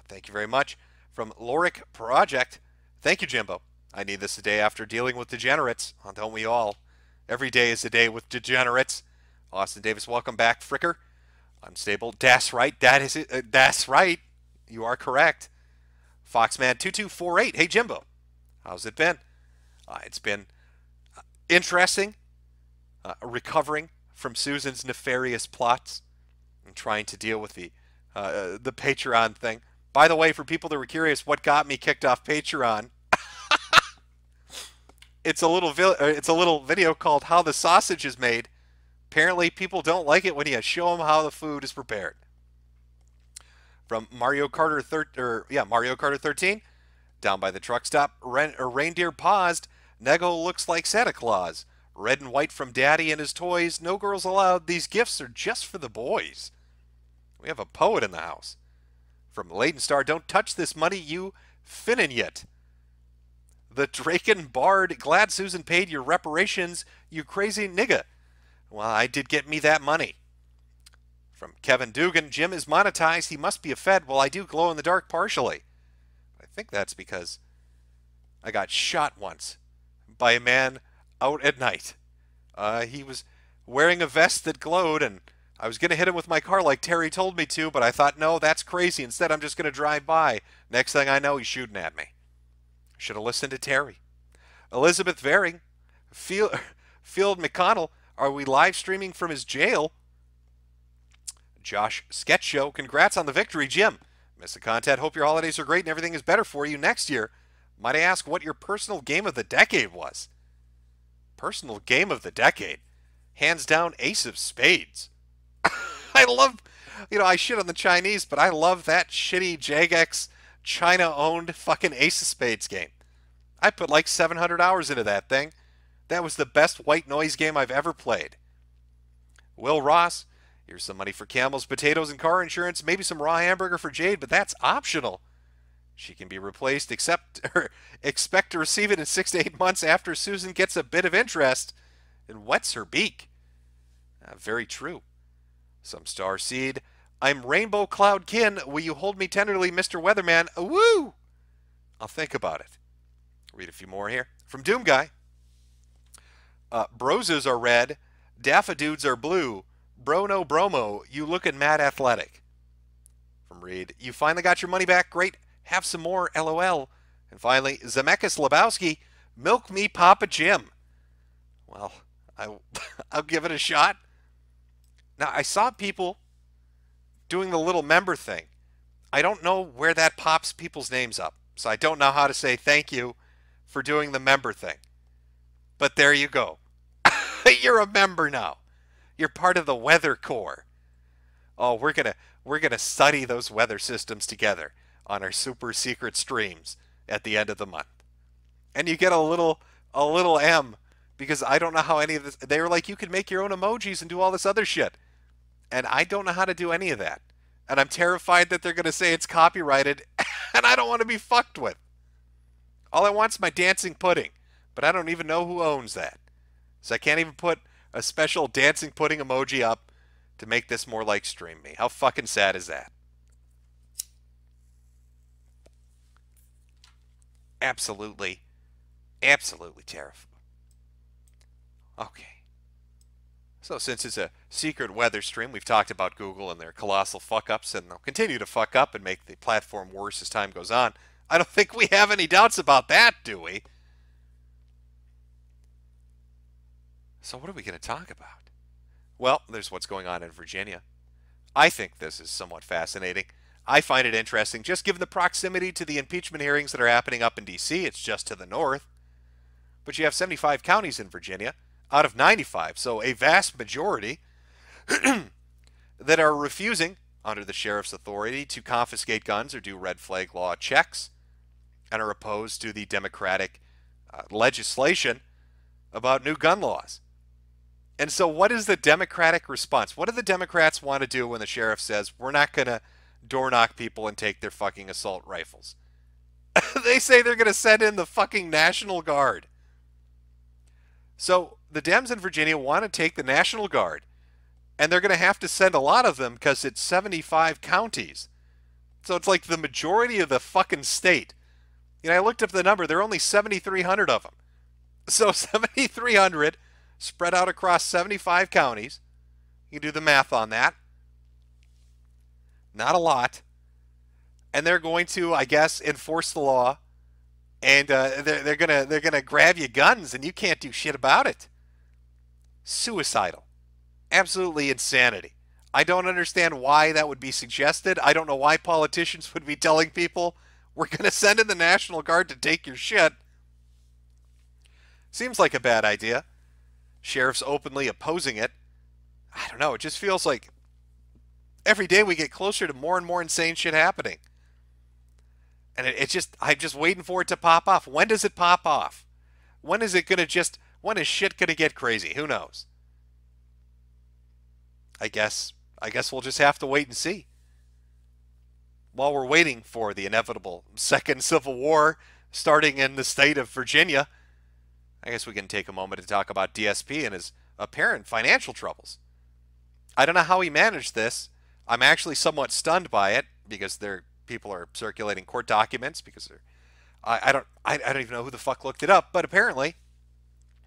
Thank you very much. From Loric Project, thank you, Jimbo. I need this a day after dealing with degenerates. Don't we all? Every day is a day with degenerates. Austin Davis, welcome back. Fricker, unstable. Das right. That is it. That's right. You are correct. Foxman2248. Hey, Jimbo. How's it been? It's been interesting. Recovering from Susan's nefarious plots and trying to deal with the Patreon thing. By the way, for people that were curious, what got me kicked off Patreon? It's a little video called "How the Sausage is Made." Apparently, people don't like it when you show them how the food is prepared. From Mario Carter 13, down by the truck stop, reindeer paused. Nego looks like Santa Claus. Red and white from Daddy and his toys. No girls allowed. These gifts are just for the boys. We have a poet in the house. From Leyden Star, don't touch this money, you finnin' yet. The Draken Bard, glad Susan paid your reparations, you crazy nigga. Well, I did get me that money. From Kevin Dugan, Jim is monetized, he must be a Fed. Well, I do glow in the dark partially. I think that's because I got shot once by a man out at night. He was wearing a vest that glowed, and I was going to hit him with my car like Terry told me to, but I thought, no, that's crazy. Instead, I'm just going to drive by. Next thing I know, he's shooting at me. Should have listened to Terry. Elizabeth Varing, Field McConnell, are we live streaming from his jail? Josh Sketch Show, congrats on the victory, Jim. Miss the content, hope your holidays are great and everything is better for you next year. Might I ask what your personal game of the decade was? Personal game of the decade? Hands down, Ace of Spades. I love, I shit on the Chinese, but I love that shitty Jagex China-owned fucking Ace of Spades game. I put like 700 hours into that thing. That was the best white noise game I've ever played. Will Ross, here's some money for camels, potatoes, and car insurance. Maybe some raw hamburger for Jade, but that's optional. She can be replaced, expect to receive it in 6 to 8 months after Susan gets a bit of interest and wets her beak. Very true. Some star seed. I'm Rainbow Cloud Kin. Will you hold me tenderly, Mr. Weatherman? Woo! I'll think about it. Read a few more here. From Doom Guy. Broses are red. Daffadudes are blue. Brono Bromo, you lookin' mad athletic. From Reed. You finally got your money back. Great. Have some more. LOL. And finally, Zemeckis Lebowski. Milk me Papa Jim. Well, I'll give it a shot. Now, I saw people doing the little member thing. I don't know where that pops people's names up, so I don't know how to say thank you for doing the member thing. But there you go. You're a member now. You're part of the Weather Corps. Oh, we're gonna study those weather systems together on our super secret streams at the end of the month. And you get a little M, because I don't know how any of this. They were like, you can make your own emojis and do all this other shit. And I don't know how to do any of that. And I'm terrified that they're going to say it's copyrighted, and I don't want to be fucked with. All I want is my dancing pudding, but I don't even know who owns that. So I can't even put a special dancing pudding emoji up to make this more like Stream Me. How fucking sad is that? Absolutely, absolutely terrible. Okay. So since it's a secret weather stream, we've talked about Google and their colossal fuck-ups, and they'll continue to fuck up and make the platform worse as time goes on. I don't think we have any doubts about that, do we? So what are we going to talk about? Well, there's what's going on in Virginia. I think this is somewhat fascinating. I find it interesting, just given the proximity to the impeachment hearings that are happening up in D.C. It's just to the north. But you have 75 counties in Virginia out of 95, so a vast majority that are refusing, under the sheriff's authority, to confiscate guns or do red flag law checks, and are opposed to the Democratic legislation about new gun laws. And so what is the Democratic response? What do the Democrats want to do when the sheriff says, we're not going to door knock people and take their fucking assault rifles? They say they're going to send in the fucking National Guard. So the Dems in Virginia want to take the National Guard, and they're going to have to send a lot of them because it's 75 counties. So it's like the majority of the fucking state. You know, I looked up the number. There are only 7,300 of them. So 7,300 spread out across 75 counties. You can do the math on that. Not a lot. And they're going to, I guess, enforce the law. And they're gonna grab you guns, and you can't do shit about it. Suicidal. Absolutely insanity. I don't understand why that would be suggested. I don't know why politicians would be telling people, we're going to send in the National Guard to take your shit. Seems like a bad idea. Sheriffs openly opposing it. I don't know. It just feels like every day we get closer to more and more insane shit happening. And I'm just waiting for it to pop off. When does it pop off? When is it going to when is shit going to get crazy? Who knows? I guess we'll just have to wait and see. While we're waiting for the inevitable second Civil War starting in the state of Virginia, I guess we can take a moment to talk about DSP and his apparent financial troubles. I don't know how he managed this. I'm actually somewhat stunned by it because people are circulating court documents because I don't even know who the fuck looked it up, but apparently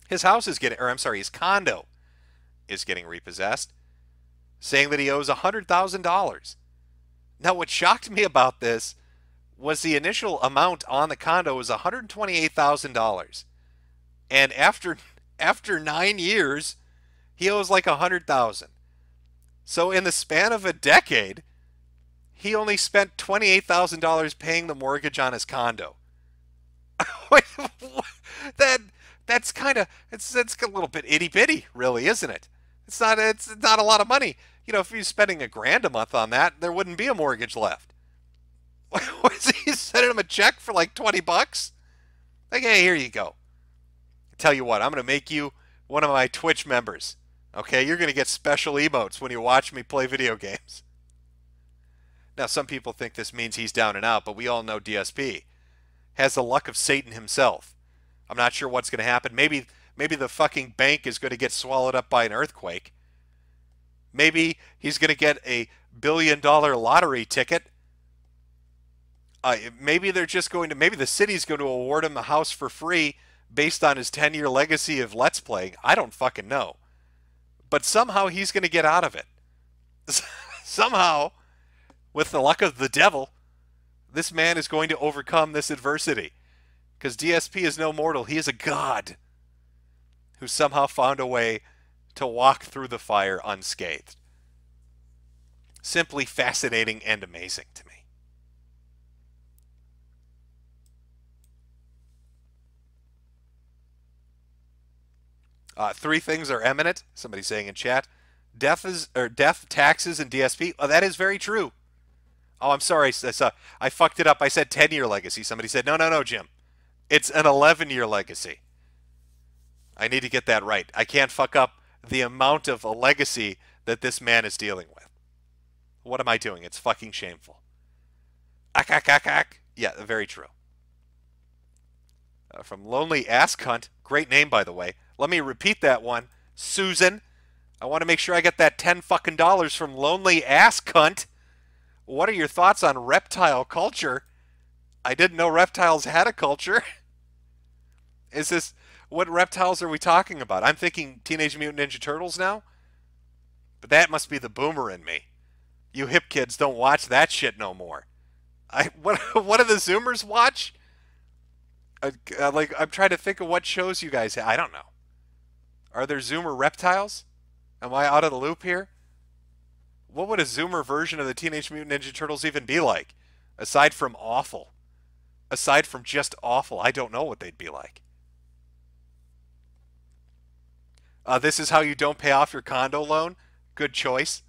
his his condo is getting repossessed, saying that he owes $100,000. Now, what shocked me about this was the initial amount on the condo was $128,000. And after 9 years, he owes like $100,000. So in the span of a decade, he only spent $28,000 paying the mortgage on his condo. That's a little bit itty bitty, really, isn't it? It's not a lot of money. You know, if he's spending $1,000 a month on that, there wouldn't be a mortgage left. Was he sending him a check for like $20? Like, hey, here you go. Tell you what, I'm going to make you one of my Twitch members. Okay, you're going to get special emotes when you watch me play video games. Now, some people think this means he's down and out, but we all know DSP has the luck of Satan himself. I'm not sure what's going to happen. Maybe the fucking bank is going to get swallowed up by an earthquake. Maybe he's going to get a $1 billion lottery ticket. Maybe the city's going to award him the house for free based on his 10-year legacy of Let's Play. I don't fucking know. But somehow he's going to get out of it. Somehow, with the luck of the devil, this man is going to overcome this adversity. Because DSP is no mortal. He is a god who somehow found a way to walk through the fire unscathed. Simply fascinating and amazing to me. Three things are imminent. Somebody saying in chat, death, taxes, and DSP. Oh, that is very true. Oh, I'm sorry. I fucked it up. I said 10-year legacy. Somebody said, no, Jim. It's an 11-year legacy. I need to get that right. I can't fuck up the amount of a legacy that this man is dealing with. What am I doing? It's fucking shameful. Ack. Yeah, very true. From Lonely Ass Cunt. Great name, by the way. Let me repeat that one. Susan. I want to make sure I get that $10 fucking from Lonely Ass Cunt. What are your thoughts on reptile culture? I didn't know reptiles had a culture. What reptiles are we talking about? I'm thinking Teenage Mutant Ninja Turtles now. But that must be the boomer in me. You hip kids don't watch that shit no more. What do the Zoomers watch? I'm trying to think of what shows you guys have. I don't know. Are there Zoomer reptiles? Am I out of the loop here? What would a Zoomer version of the Teenage Mutant Ninja Turtles even be like? Aside from awful. Aside from just awful, I don't know what they'd be like. This is how you don't pay off your condo loan? Good choice.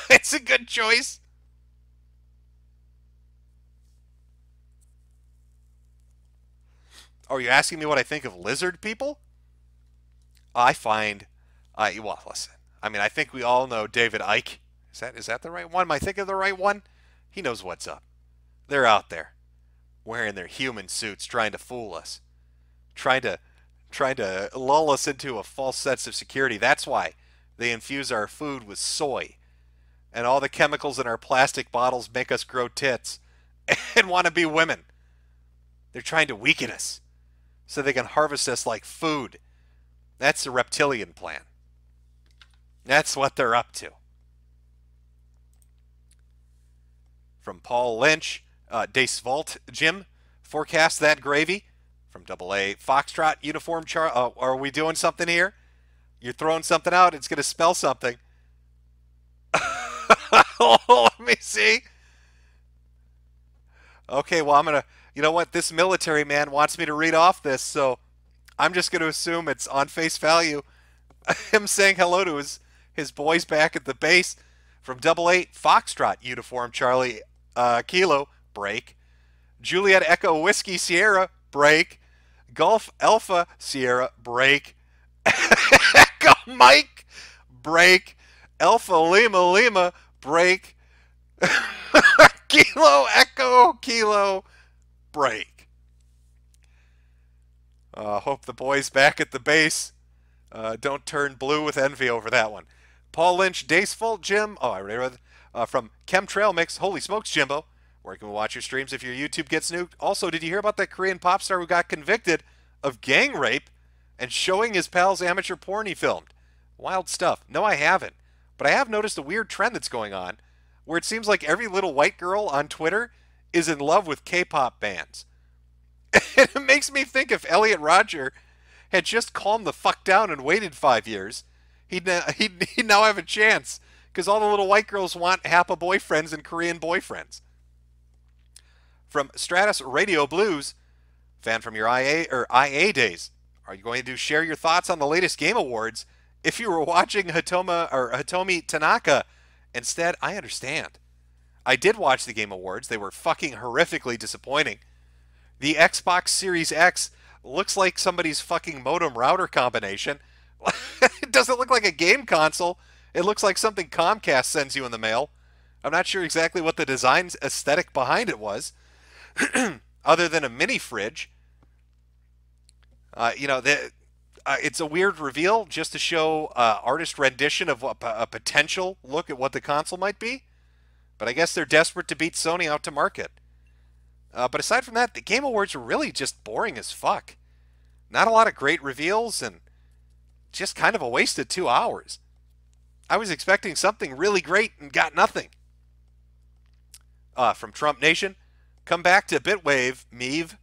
It's a good choice. Are you asking me what I think of lizard people? Well, listen. I mean, I think we all know David Icke. Is that the right one? Am I thinking of the right one? He knows what's up. They're out there. wearing their human suits, trying to fool us, trying to lull us into a false sense of security. That's why they infuse our food with soy, and all the chemicals in our plastic bottles make us grow tits and want to be women. They're trying to weaken us so they can harvest us like food. That's the reptilian plan. That's what they're up to. From Paul Lynch, Des Vault Jim, forecast that gravy. From AA Foxtrot Uniform Char. Are we doing something here? You're throwing something out. It's going to spell something. Let me see. Okay, well, I'm going to, you know what? This military man wants me to read off this, so I'm just going to assume it's on face value. Him saying hello to his boys back at the base. From AA Foxtrot Uniform Charlie Kilo, break. Juliet Echo Whiskey Sierra, break. Golf Alpha Sierra, break. Echo Mike, break. Alpha Lima Lima, break. Kilo Echo Kilo, break. Hope the boys back at the base don't turn blue with envy over that one. Paul Lynch, Daceful Jim. Oh, I already read from Chemtrail Mix. Holy smokes, Jimbo. Where can we watch your streams if your YouTube gets nuked? Also, did you hear about that Korean pop star who got convicted of gang rape and showing his pals amateur porn he filmed? Wild stuff. No, I haven't. But I have noticed a weird trend that's going on where it seems like every little white girl on Twitter is in love with K-pop bands. And it makes me think if Elliot Rodger had just calmed the fuck down and waited 5 years, he'd now have a chance, because all the little white girls want Hapa boyfriends and Korean boyfriends. From Stratus Radio Blues, fan from your IA days, are you going to share your thoughts on the latest Game Awards? If you were watching Hitomi Tanaka instead, I understand. I did watch the Game Awards. They were fucking horrifically disappointing. The Xbox Series X looks like somebody's fucking modem router combination. It doesn't look like a game console. It looks like something Comcast sends you in the mail. I'm not sure exactly what the design aesthetic behind it was, other than a mini fridge. It's a weird reveal just to show artist rendition of a potential look at what the console might be. But I guess they're desperate to beat Sony out to market. But aside from that, the Game Awards are really just boring as fuck. Not a lot of great reveals and just kind of a wasted 2 hours. I was expecting something really great and got nothing. From Trump Nation, come back to Bitwave, Meave.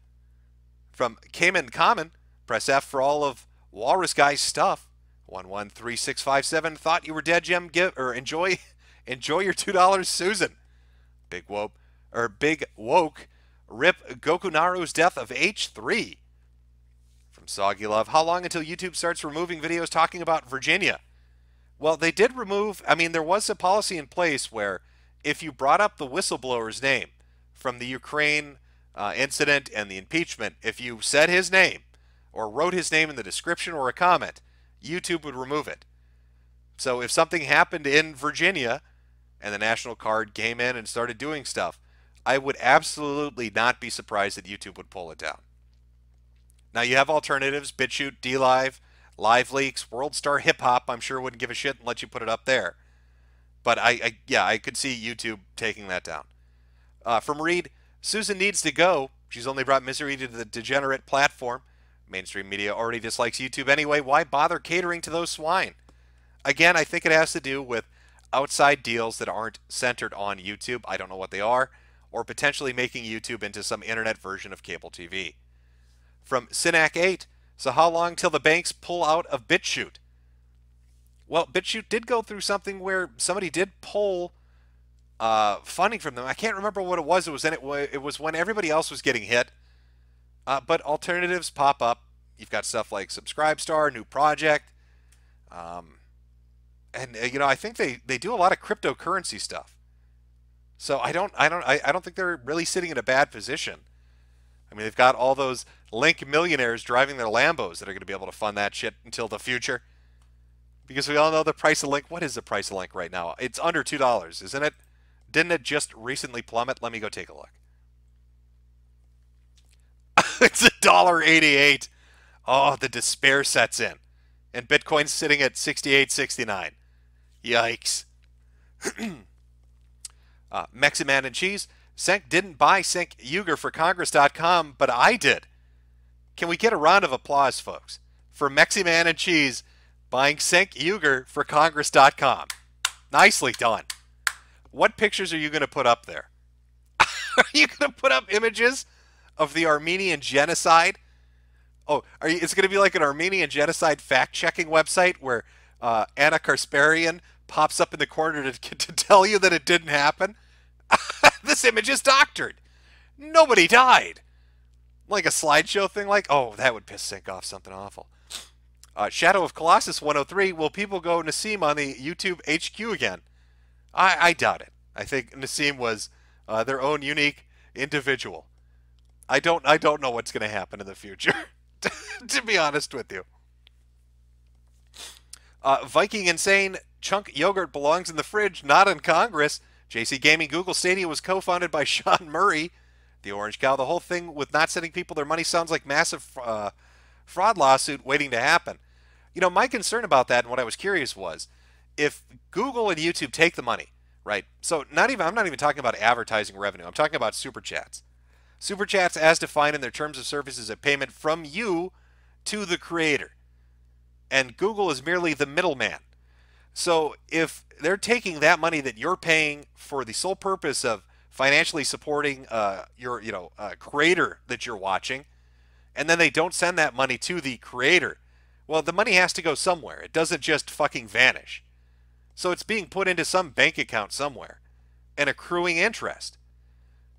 From Cayman Common, press F for all of Walrus Guy's stuff. 113657, thought you were dead, Jim. Enjoy your $2, Susan. Big Woke, rip Goku Naru's death of H3. From Soggy Love, how long until YouTube starts removing videos talking about Virginia? Well, they did remove, there was a policy in place where if you brought up the whistleblower's name from the Ukraine incident and the impeachment, if you said his name or wrote his name in the description or a comment, YouTube would remove it. So if something happened in Virginia and the National Guard came in and started doing stuff, I would absolutely not be surprised that YouTube would pull it down. Now you have alternatives, BitChute, DLive, LiveLeaks, WorldStar Hip Hop. I'm sure wouldn't give a shit and let you put it up there. But I could see YouTube taking that down. From Reed, Susan needs to go. She's only brought misery to the degenerate platform. Mainstream media already dislikes YouTube anyway. Why bother catering to those swine? Again, I think it has to do with outside deals that aren't centered on YouTube. I don't know what they are. Or potentially making YouTube into some internet version of cable TV. From Synac8, so how long till the banks pull out of BitChute? Well, BitChute did go through something where somebody did pull funding from them. I can't remember what it was. It was when everybody else was getting hit. But alternatives pop up. You've got stuff like Subscribestar, New Project, and I think they do a lot of cryptocurrency stuff. So I don't think they're really sitting in a bad position. They've got all those Link millionaires driving their Lambos that are going to be able to fund that shit until the future. Because we all know the price of Link. What is the price of Link right now? It's under $2, isn't it? Didn't it just recently plummet? Let me go take a look. It's $1.88. Oh, the despair sets in. And Bitcoin's sitting at 68.69. Yikes. Meximan and Cheese. Senk didn't buy Senk Uyghur for Congress.com, but I did. Can we get a round of applause, folks, for Meximan and Cheese buying Senk Uyghur for Congress.com? Nicely done. What pictures are you going to put up there? Are you going to put up images of the Armenian genocide? Oh, it's going to be like an Armenian genocide fact-checking website where Anna Kasparian pops up in the corner to tell you that it didn't happen? This image is doctored. Nobody died. Like a slideshow thing, like, oh, that would piss Sync off something awful. Shadow of Colossus 103, will people go Nassim on the YouTube HQ again? I doubt it. I think Nassim was their own unique individual. I don't know what's going to happen in the future, to be honest with you. Viking Insane, chunk yogurt belongs in the fridge, not in Congress. JC Gaming, Google Stadia was co-founded by Sean Murray. The Orange Cow, the whole thing with not sending people their money sounds like massive fraud lawsuit waiting to happen. You know, my concern about that and what I was curious was, if Google and YouTube take the money, right? So I'm not even talking about advertising revenue. I'm talking about super chats. Super chats as defined in their terms of service is a payment from you to the creator. And Google is merely the middleman. So if they're taking that money that you're paying for the sole purpose of financially supporting your creator that you're watching, and then they don't send that money to the creator, well, the money has to go somewhere. It doesn't just fucking vanish. So it's being put into some bank account somewhere and accruing interest.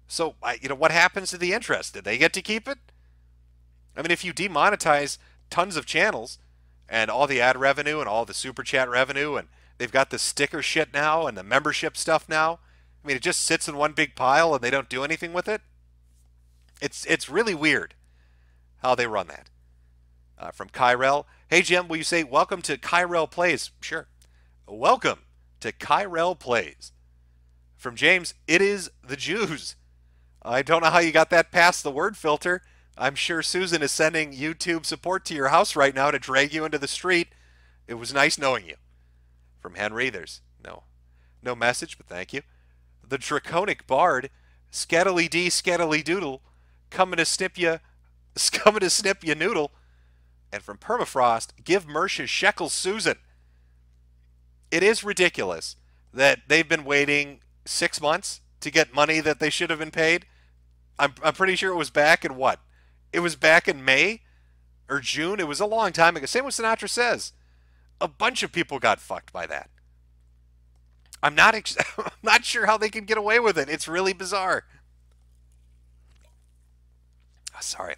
So, what happens to the interest? Did they get to keep it? I mean, if you demonetize tons of channels and all the ad revenue and all the super chat revenue, and they've got the sticker shit now and the membership stuff now, I mean, it just sits in one big pile and they don't do anything with it. It's really weird how they run that. From Kyrell, hey Jim, will you say welcome to Kyrell Plays? Sure. Welcome to Kyrell Plays. From James, it is the Jews. I don't know how you got that past the word filter. I'm sure Susan is sending YouTube support to your house right now to drag you into the street. It was nice knowing you. From Henry, there's no message, but thank you. The Draconic Bard, Skettily D, Skettily Doodle, coming to snip ya noodle. And from Permafrost, give Mersh his shekels, Susan. It is ridiculous that they've been waiting 6 months to get money that they should have been paid. I'm pretty sure it was back in what? It was back in May or June. It was a long time ago. Same with Sinatra Says. A bunch of people got fucked by that. I'm not sure how they can get away with it. It's really bizarre. Oh, sorry,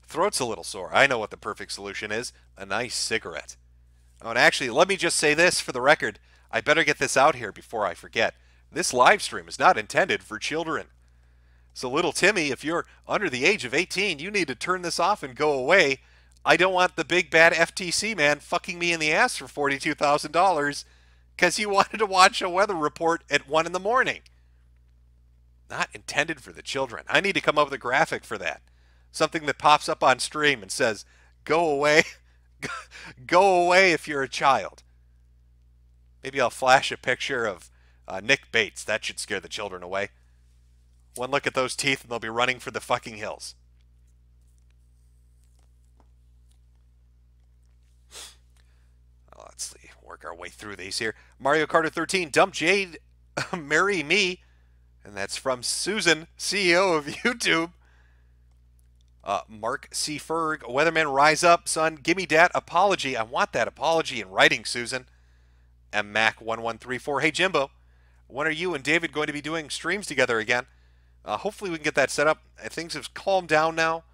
throat's a little sore. I know what the perfect solution is. A nice cigarette. Oh, and actually, let me just say this for the record. I better get this out here before I forget. This live stream is not intended for children. So little Timmy, if you're under the age of 18, you need to turn this off and go away. I don't want the big bad FTC man fucking me in the ass for $42,000 because he wanted to watch a weather report at 1 in the morning. Not intended for the children. I need to come up with a graphic for that. Something that pops up on stream and says, go away. Go away if you're a child. Maybe I'll flash a picture of Nick Bates. That should scare the children away. One look at those teeth and they'll be running for the fucking hills. Let's see. Work our way through these here. Mario Kart 13. Dump Jade. Marry me. And that's from Susan, CEO of YouTube. Mark C. Ferg. Weatherman, rise up, son. Give me that apology. I want that apology in writing, Susan. And Mac1134. Hey, Jimbo. When are you and David going to be doing streams together again? Hopefully we can get that set up. Things have calmed down now.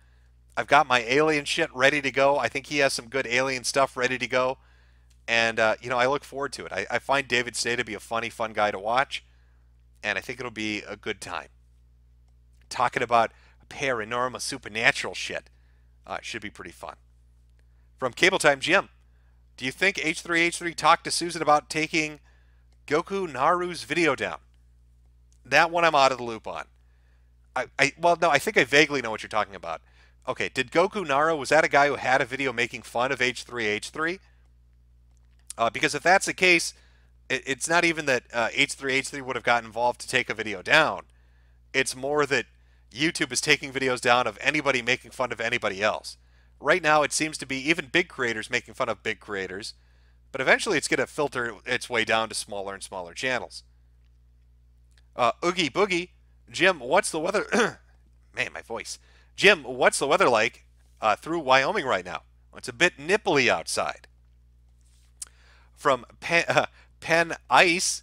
I've got my alien shit ready to go. I think he has some good alien stuff ready to go. And, I look forward to it. I find David Stay to be a fun guy to watch. And I think it'll be a good time. Talking about paranormal, supernatural shit should be pretty fun. From Cable Time Jim, do you think H3H3 talked to Susan about taking Goku Naru's video down? That one I'm out of the loop on. Well, no, I think I vaguely know what you're talking about. Okay, did Goku Nara, was that a guy who had a video making fun of H3H3? Because if that's the case, it's not even that H3H3 would have gotten involved to take a video down. It's more that YouTube is taking videos down of anybody making fun of anybody else. Right now, it seems to be even big creators making fun of big creators, but eventually it's going to filter its way down to smaller and smaller channels. Oogie Boogie, Jim, what's the weather? Man, my voice. Jim, what's the weather like through Wyoming right now? Well, it's a bit nipply outside. From Penn Ice,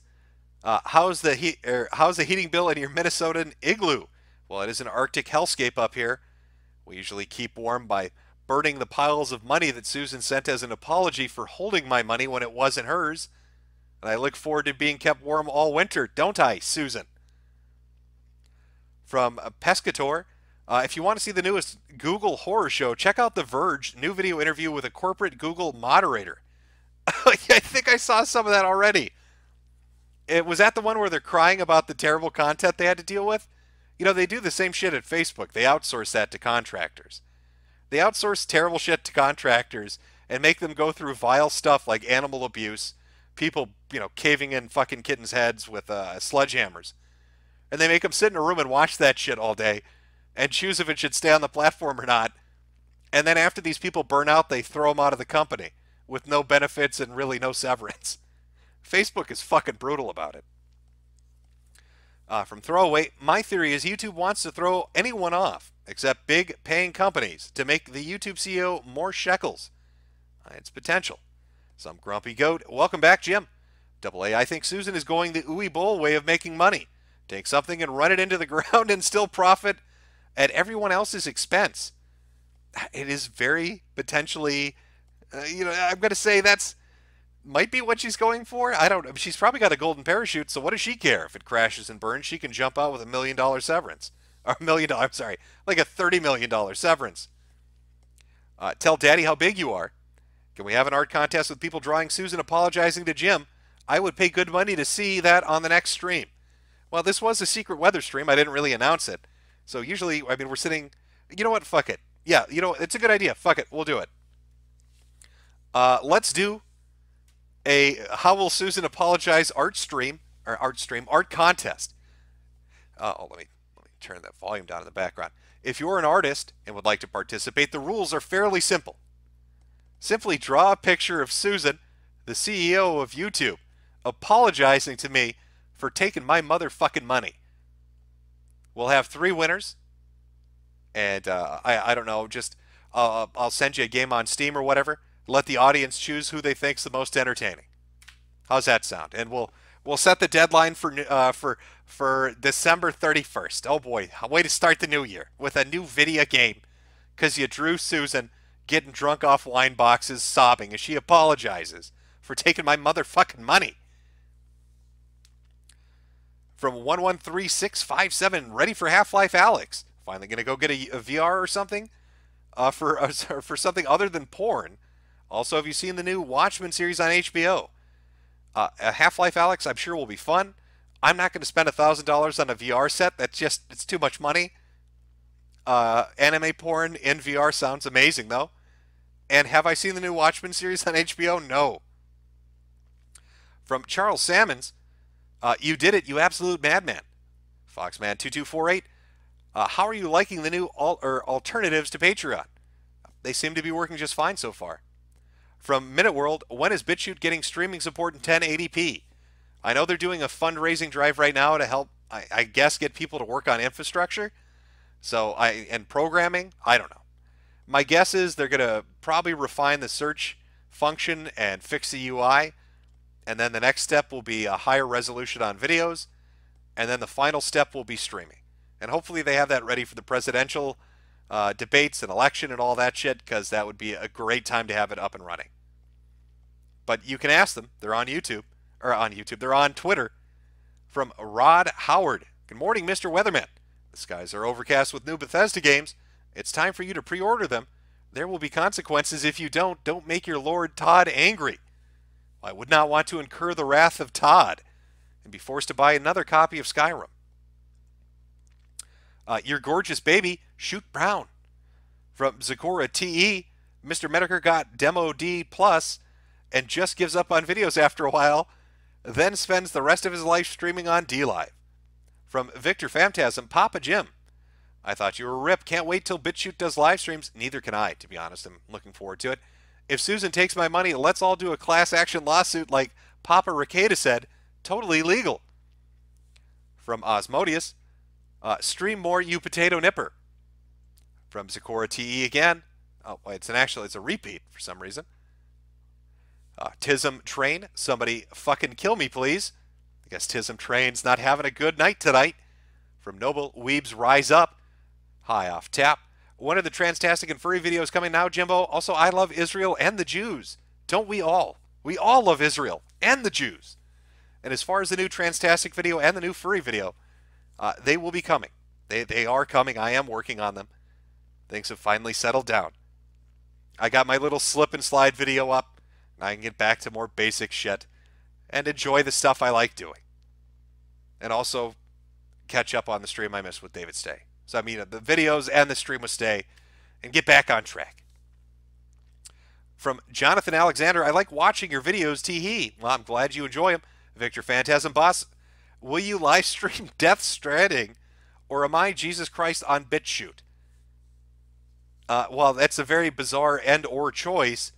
how's the heating bill in your Minnesotan igloo? Well, it is an Arctic hellscape up here. We usually keep warm by burning the piles of money that Susan sent as an apology for holding my money when it wasn't hers. And I look forward to being kept warm all winter, don't I, Susan? From Pescator, if you want to see the newest Google horror show, check out The Verge, new video interview with a corporate Google moderator. I think I saw some of that already. Was that the one where they're crying about the terrible content they had to deal with? You know, they do the same shit at Facebook. They outsource that to contractors. They outsource terrible shit to contractors and make them go through vile stuff like animal abuse, people, caving in fucking kittens' heads with sledgehammers. And they make them sit in a room and watch that shit all day and choose if it should stay on the platform or not. And then after these people burn out, they throw them out of the company with no benefits and really no severance. Facebook is fucking brutal about it. From Throwaway, my theory is YouTube wants to throw anyone off except big paying companies to make the YouTube CEO more shekels. It's potential. Some grumpy goat. Welcome back, Jim. Double A, I think Susan is going the ooey bowl way of making money. Take something and run it into the ground and still profit at everyone else's expense. It is very potentially, I'm going to say that's might be what she's going for. I don't know. She's probably got a golden parachute, so what does she care if it crashes and burns? She can jump out with $1 million severance. Or $1 million, I'm sorry, like a $30 million severance. Tell Daddy how big you are. Can we have an art contest with people drawing Susan apologizing to Jim? I would pay good money to see that on the next stream. Well, this was a secret weather stream. I didn't really announce it. So usually, we're sitting, you know what, fuck it. Yeah, it's a good idea. Fuck it, we'll do it. Let's do a How Will Susan Apologize art contest. Let me turn that volume down in the background. If you're an artist and would like to participate, the rules are fairly simple. Simply draw a picture of Susan, the CEO of YouTube, apologizing to me for taking my motherfucking money. We'll have 3 winners, and I don't know, just I'll send you a game on Steam or whatever. Let the audience choose who they think's the most entertaining. How's that sound? And we'll set the deadline for December 31st. Oh boy, way to start the new year with a new video game, because you drew Susan getting drunk off wine boxes, sobbing as she apologizes for taking my motherfucking money. From 113657, ready for Half-Life Alex. Finally gonna go get a VR or something for something other than porn. Also, have you seen the new Watchmen series on HBO? Half-Life Alex, I'm sure will be fun. I'm not going to spend $1,000 on a VR set. It's too much money. Anime porn in VR sounds amazing, though. And have I seen the new Watchmen series on HBO? No. From Charles Salmons, you did it, you absolute madman. Foxman2248, how are you liking the new alternatives to Patreon? They seem to be working just fine so far. From Minute World, when is BitChute getting streaming support in 1080p? I know they're doing a fundraising drive right now to help, I guess, get people to work on infrastructure. And programming, I don't know. My guess is they're going to probably refine the search function and fix the UI. And then the next step will be a higher resolution on videos. And then the final step will be streaming. And hopefully they have that ready for the presidential debates and election and all that shit, because that would be a great time to have it up and running. But you can ask them. They're on YouTube. They're on Twitter. From Rod Howard. Good morning, Mr. Weatherman. The skies are overcast with new Bethesda games. It's time for you to pre-order them. There will be consequences if you don't. Don't make your Lord Todd angry. I would not want to incur the wrath of Todd and be forced to buy another copy of Skyrim. Your gorgeous baby, Shoot Brown. From Zakora TE, Mr. Metokur got Demo D Plus and just gives up on videos after a while, then spends the rest of his life streaming on DLive. From Victor Phantasm, Papa Jim, I thought you were a rip. Can't wait till BitChute does live streams. Neither can I, to be honest. I'm looking forward to it. If Susan takes my money, let's all do a class action lawsuit like Papa Ricada said. Totally legal. From Osmodius, stream more, you potato nipper. From Zakora TE again. Oh, it's a repeat for some reason. Tism Train, somebody fucking kill me, please. I guess Tism Train's not having a good night tonight. From Noble Weebs Rise Up, high off tap. One of the Transtastic and Furry videos coming now, Jimbo. Also, I love Israel and the Jews. Don't we all? We all love Israel and the Jews. And as far as the new Transtastic video and the new Furry video, they will be coming. They are coming. I am working on them. Things have finally settled down. I got my little slip and slide video up. And I can get back to more basic shit and enjoy the stuff I like doing. And also catch up on the stream I missed with David Stay. So, I mean, the videos and the stream with Stay, and get back on track. From Jonathan Alexander, I like watching your videos, tee-hee. Well, I'm glad you enjoy them. Victor Phantasm Boss, will you live stream Death Stranding, or am I Jesus Christ on BitChute? Well, that's a very bizarre and/or choice,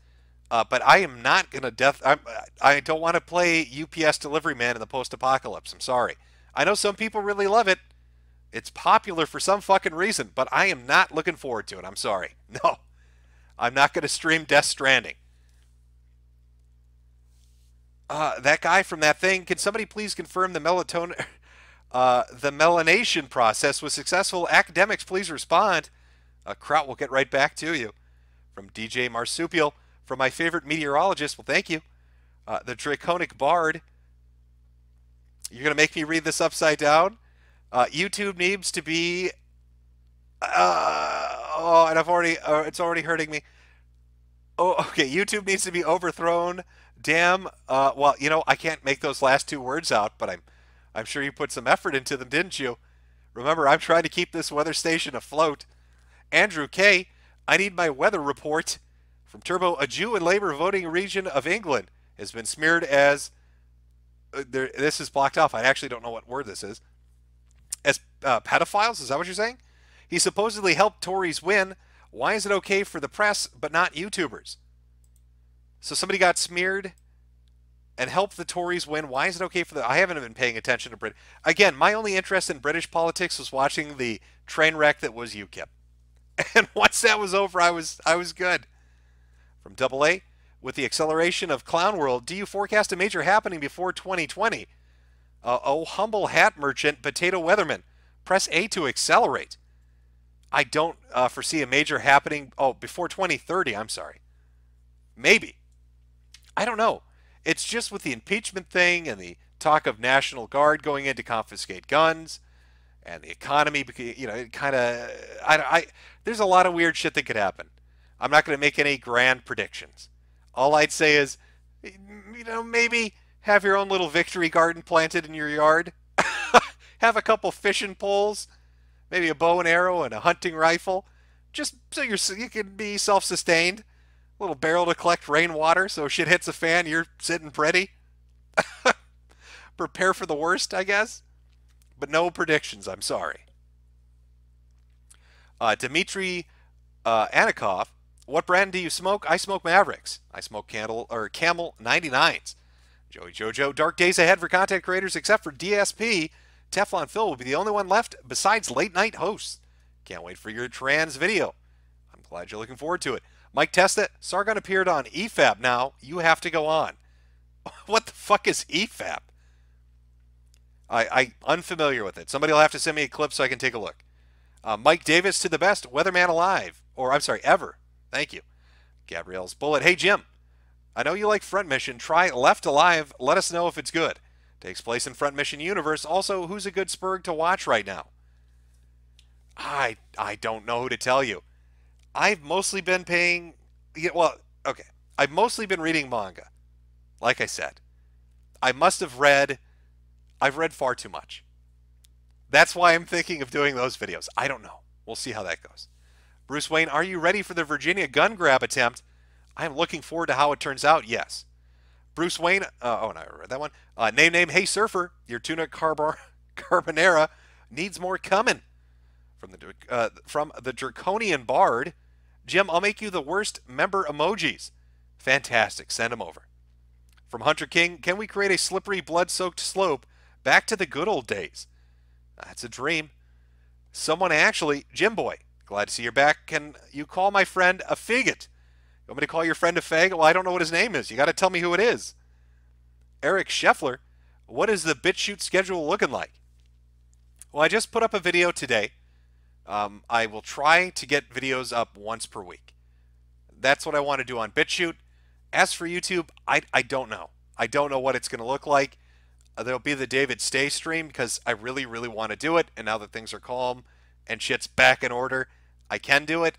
but I am not going to I don't want to play UPS Delivery Man in the post-apocalypse. I'm sorry. I know some people really love it. It's popular for some fucking reason, but I am not looking forward to it. I'm sorry. No. I'm not going to stream Death Stranding. That guy from that thing, can somebody please confirm the melanation process was successful? Academics, please respond. Kraut will get right back to you. From DJ Marsupial, from my favorite meteorologist, well, thank you. The Draconic Bard. You're going to make me read this upside down? YouTube needs to be... and I've already... it's already hurting me. Oh, okay. YouTube needs to be overthrown. Damn. Well, you know, I can't make those last two words out, but I'm sure you put some effort into them, didn't you? Remember, I'm trying to keep this weather station afloat. Andrew K., I need my weather report. From Turbo, a Jew in Labour voting region of England has been smeared as... this is blocked off. I actually don't know what word this is. As pedophiles? Is that what you're saying? He supposedly helped Tories win. Why is it okay for the press but not YouTubers? So somebody got smeared and helped the Tories win. Why is it okay for the... I haven't been paying attention to Brit. Again, my only interest in British politics was watching the train wreck that was UKIP. And once that was over, I was good. From Double A, with the acceleration of Clown World, do you forecast a major happening before 2020? Oh, humble hat merchant, potato weatherman. Press A to accelerate. I don't foresee a major happening. Oh, before 2030, I'm sorry. Maybe. I don't know. It's just with the impeachment thing and the talk of National Guard going in to confiscate guns and the economy, you know, it kind of... there's a lot of weird shit that could happen. I'm not going to make any grand predictions. All I'd say is, you know, maybe have your own little victory garden planted in your yard. Have a couple fishing poles, maybe a bow and arrow and a hunting rifle, just so you can be self-sustained. A little barrel to collect rainwater, so if shit hits a fan, you're sitting pretty. Prepare for the worst, I guess. But no predictions, I'm sorry. Dmitry Anikov, what brand do you smoke? I smoke Mavericks. I smoke Camel 99s. Joey Jojo, dark days ahead for content creators except for DSP. Teflon Phil will be the only one left besides late night hosts. Can't wait for your trans video. I'm glad you're looking forward to it. Mike Testa, Sargon appeared on EFAB now. You have to go on. What the fuck is EFAB? I'm unfamiliar with it. Somebody will have to send me a clip so I can take a look. Mike Davis to the best weatherman alive. Or, I'm sorry, ever. Thank you. Gabrielle's Bullet. Hey, Jim. I know you like Front Mission. Try Left Alive. Let us know if it's good. Takes place in Front Mission universe. Also, who's a good Spurg to watch right now? I don't know who to tell you. I've mostly been paying... Well, okay. I've mostly been reading manga. Like I said. I must have read... I've read far too much. That's why I'm thinking of doing those videos. I don't know. We'll see how that goes. Bruce Wayne, are you ready for the Virginia gun grab attempt? I am looking forward to how it turns out, yes. Bruce Wayne, oh, no, I read that one. Name, hey surfer, your tuna carbonara needs more coming. From the Draconian Bard, Jim, I'll make you the worst member emojis. Fantastic, send them over. From Hunter King, can we create a slippery, blood-soaked slope back to the good old days? That's a dream. Someone actually, Jim Boy, glad to see you're back. Can you call my friend a faggot? You want me to call your friend a fag? Well, I don't know what his name is. You got to tell me who it is. Eric Scheffler, what is the BitChute schedule looking like? Well, I just put up a video today. I will try to get videos up once per week. That's what I want to do on BitChute. As for YouTube, I don't know. I don't know what it's going to look like. There'll be the David Stay stream because I really, really want to do it. And now that things are calm and shit's back in order, I can do it.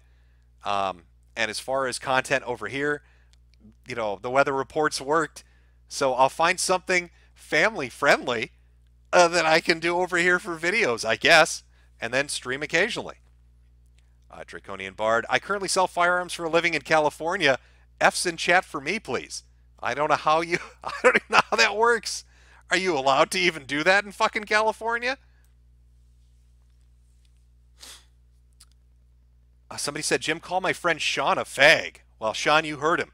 And as far as content over here, you know, the weather reports worked. So I'll find something family friendly that I can do over here for videos, I guess, and then stream occasionally. Draconian Bard, I currently sell firearms for a living in California. F's in chat for me, please. I don't know how I don't even know how that works. Are you allowed to even do that in fucking California? Somebody said, Jim, call my friend Sean a fag. Well, Sean, you heard him.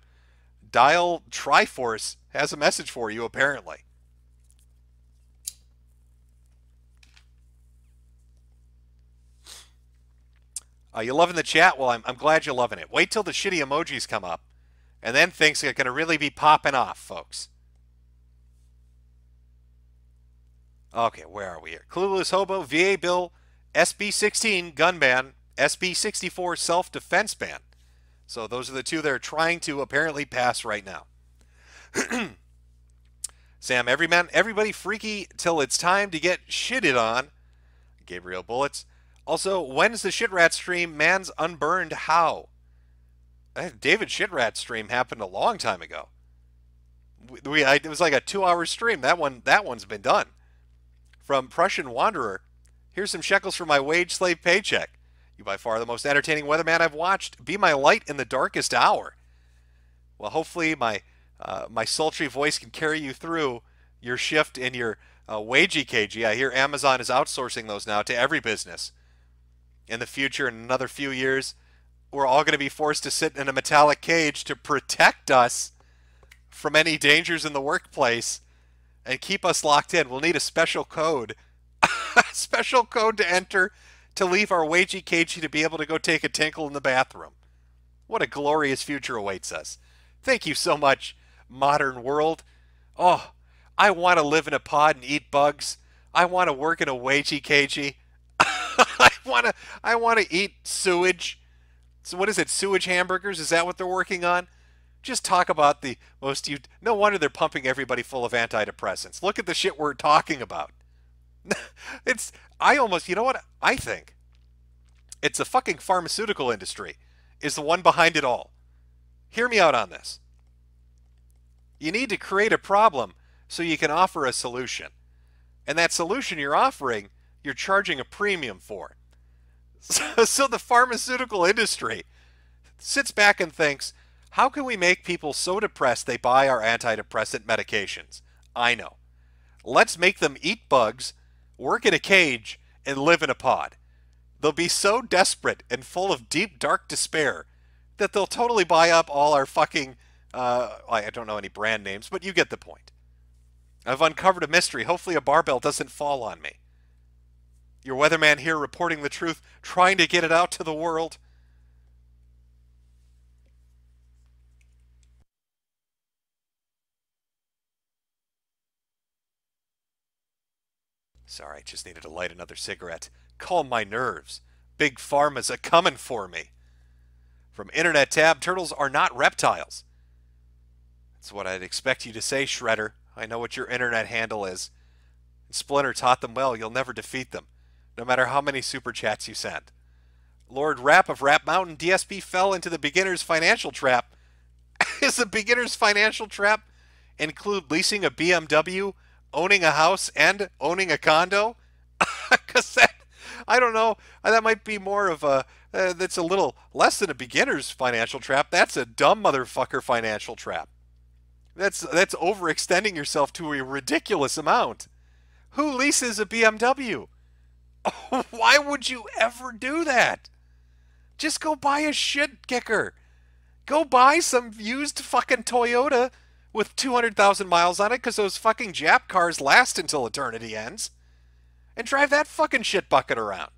Dial Triforce has a message for you, apparently. You loving the chat? Well, I'm glad you're loving it. Wait till the shitty emojis come up, and then things are going to really be popping off, folks. Okay, where are we here? Clueless Hobo, VA bill, SB 16 gun ban, SB 64 self-defense ban. So those are the two they're trying to apparently pass right now. Sam, everybody freaky till it's time to get shitted on. Gabriel Bullets. Also, when's the Shitrat stream? Man's Unburned how? David Shitrat stream happened a long time ago. It was like a 2-hour stream. That one's been done. From Prussian Wanderer, here's some shekels for my wage slave paycheck. You by far the most entertaining weatherman I've watched. Be my light in the darkest hour. Well, hopefully my sultry voice can carry you through your shift in your wagey KG. I hear Amazon is outsourcing those now to every business. In the future, in another few years, we're all going to be forced to sit in a metallic cage to protect us from any dangers in the workplace and keep us locked in. We'll need a special code. A special code to enter to leave our wagey cagey to be able to go take a tinkle in the bathroom. What a glorious future awaits us. Thank you so much, modern world. Oh, I want to live in a pod and eat bugs. I want to work in a wagey cagey. I want to eat sewage. So what is it? Sewage hamburgers? Is that what they're working on? Just talk about the most. No wonder they're pumping everybody full of antidepressants. Look at the shit we're talking about. You know what? I think it's the fucking pharmaceutical industry is the one behind it all. Hear me out on this. You need to create a problem so you can offer a solution. And that solution you're offering, you're charging a premium for. So the pharmaceutical industry sits back and thinks, how can we make people so depressed they buy our antidepressant medications? I know. Let's make them eat bugs, work in a cage, and live in a pod. They'll be so desperate and full of deep, dark despair that they'll totally buy up all our fucking, I don't know any brand names, but you get the point. I've uncovered a mystery. Hopefully a barbell doesn't fall on me. Your weatherman here reporting the truth, trying to get it out to the world. Sorry, I just needed to light another cigarette. Calm my nerves. Big Pharma's a-comin' for me. From Internet Tab, turtles are not reptiles. That's what I'd expect you to say, Shredder. I know what your internet handle is. Splinter taught them well, you'll never defeat them, no matter how many super chats you send. Lord Rap of Rap Mountain, DSP fell into the beginner's financial trap. Is the beginner's financial trap include leasing a BMW, owning a house, and owning a condo? Because I don't know, that might be more of a, that's a little less than a beginner's financial trap. That's a dumb motherfucker financial trap. That's overextending yourself to a ridiculous amount. Who leases a BMW? Why would you ever do that? Just go buy a shit kicker. Go buy some used fucking Toyota with 200,000 miles on it, because those fucking Jap cars last until eternity ends. And drive that fucking shit bucket around,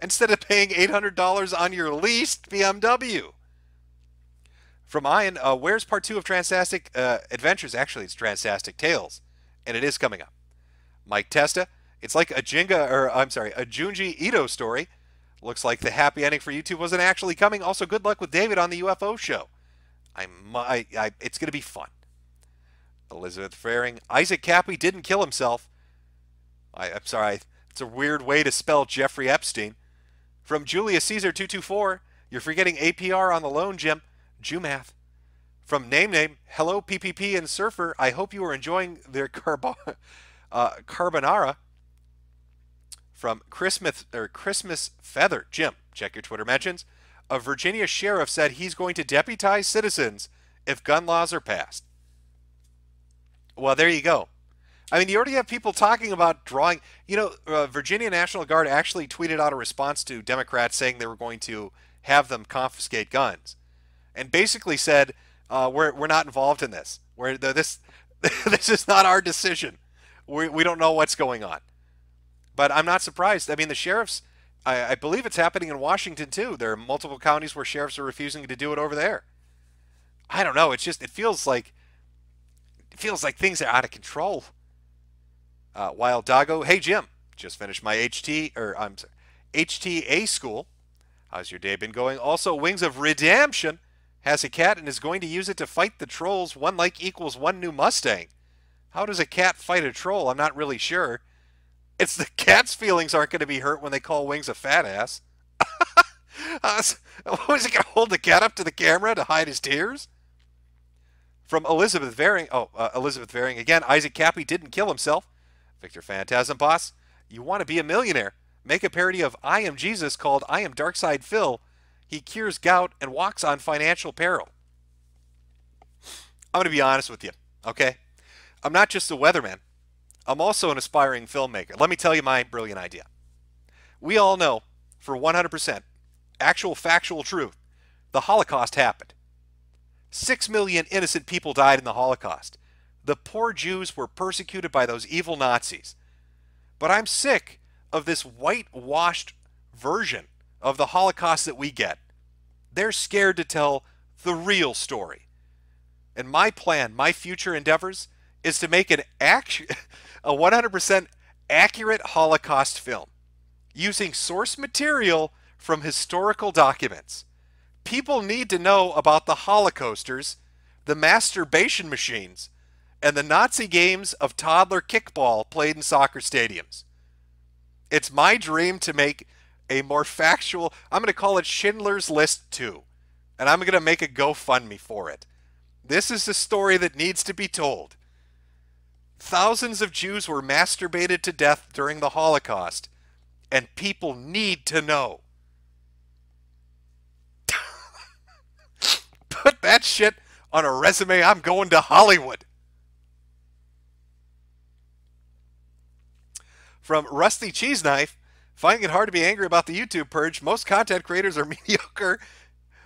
instead of paying $800 on your leased BMW. From Ian, where's part 2 of Transtastic Adventures? Actually, it's Transtastic Tales, and it is coming up. Mike Testa, it's like a Junji Ito story. Looks like the happy ending for YouTube wasn't actually coming. Also, good luck with David on the UFO show. It's going to be fun. Elizabeth Faring, Isaac Cappy didn't kill himself. I'm sorry, it's a weird way to spell Jeffrey Epstein. From Julius Caesar 224, you're forgetting APR on the loan, Jim. Jumath. From Name, hello PPP and Surfer. I hope you are enjoying their carbonara. From Christmas Feather, Jim, check your Twitter mentions. A Virginia sheriff said he's going to deputize citizens if gun laws are passed. Well, there you go. I mean, you already have people talking about drawing. You know, Virginia National Guard actually tweeted out a response to Democrats saying they were going to have them confiscate guns, and basically said, "We're not involved in this. This is not our decision. We don't know what's going on." But I'm not surprised. I mean, the sheriffs, I believe it's happening in Washington too. There are multiple counties where sheriffs are refusing to do it over there. I don't know. It feels like things are out of control. Wild Doggo, hey Jim, just finished my HTA school. How's your day been going? Also, Wings of Redemption has a cat and is going to use it to fight the trolls. 1 like equals 1 new Mustang. How does a cat fight a troll? I'm not really sure. It's the cat's feelings aren't going to be hurt when they call Wings a fat ass. Was he going to hold the cat up to the camera to hide his tears? From Elizabeth Varing. Elizabeth Varing again. Isaac Cappy didn't kill himself. Victor Phantasm Boss. You want to be a millionaire? Make a parody of I Am Jesus called I Am Darkside Phil. He cures gout and walks on financial peril. I'm going to be honest with you, okay? I'm not just a weatherman. I'm also an aspiring filmmaker. Let me tell you my brilliant idea. We all know, for 100%, actual factual truth, the Holocaust happened. 6 million innocent people died in the Holocaust. The poor Jews were persecuted by those evil Nazis. But I'm sick of this whitewashed version of the Holocaust that we get. They're scared to tell the real story. And my plan, my future endeavors, is to make a 100% accurate Holocaust film using source material from historical documents. People need to know about the Holocausters, the masturbation machines, and the Nazi games of toddler kickball played in soccer stadiums. It's my dream to make a more factual, I'm going to call it Schindler's List 2, and I'm going to make a GoFundMe for it. This is the story that needs to be told. Thousands of Jews were masturbated to death during the Holocaust, and people need to know. Put that shit on a resume. I'm going to Hollywood. From Rusty Cheese Knife, finding it hard to be angry about the YouTube purge. Most content creators are mediocre.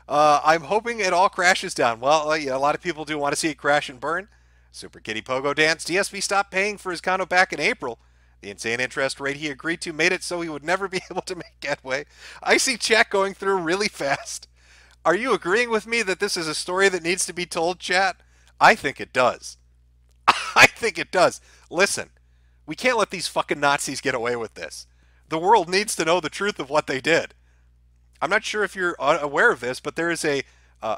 I'm hoping it all crashes down. Well, a lot of people do want to see it crash and burn. Super Kitty Pogo Dance. DSP stopped paying for his condo back in April. The insane interest rate he agreed to made it so he would never be able to make headway. I see chat going through really fast. Are you agreeing with me that this is a story that needs to be told, chat? I think it does. I think it does. Listen, we can't let these fucking Nazis get away with this. The world needs to know the truth of what they did. I'm not sure if you're aware of this, but there is a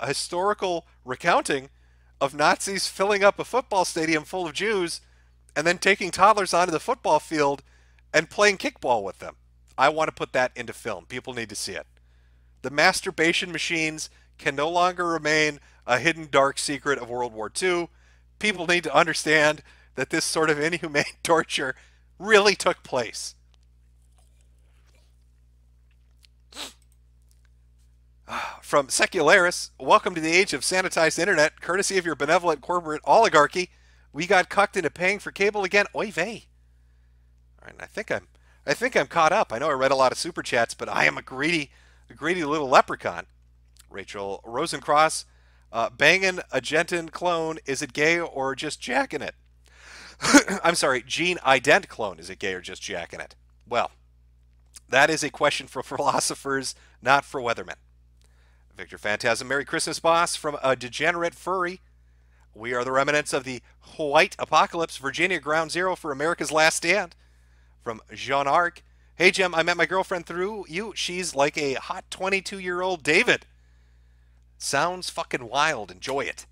historical recounting of Nazis filling up a football stadium full of Jews and then taking toddlers onto the football field and playing kickball with them. I want to put that into film. People need to see it. The masturbation machines can no longer remain a hidden dark secret of World War II. People need to understand that this sort of inhumane torture really took place. From Secularis, welcome to the age of sanitized internet, courtesy of your benevolent corporate oligarchy. We got cucked into paying for cable again. Oy vey. All right, I think I'm caught up. I know I read a lot of super chats, but I am a greedy little leprechaun. Rachel Rosencross, banging a Genton clone. Is it gay or just jacking it? I'm sorry, Gene Ident clone. Is it gay or just jacking it? Well, that is a question for philosophers, not for weathermen. Victor Phantasm, Merry Christmas, boss, from a degenerate furry. We are the remnants of the white apocalypse, Virginia ground zero for America's last stand. From Jean Arc, hey Jim, I met my girlfriend through you. She's like a hot 22-year-old David. Sounds fucking wild. Enjoy it.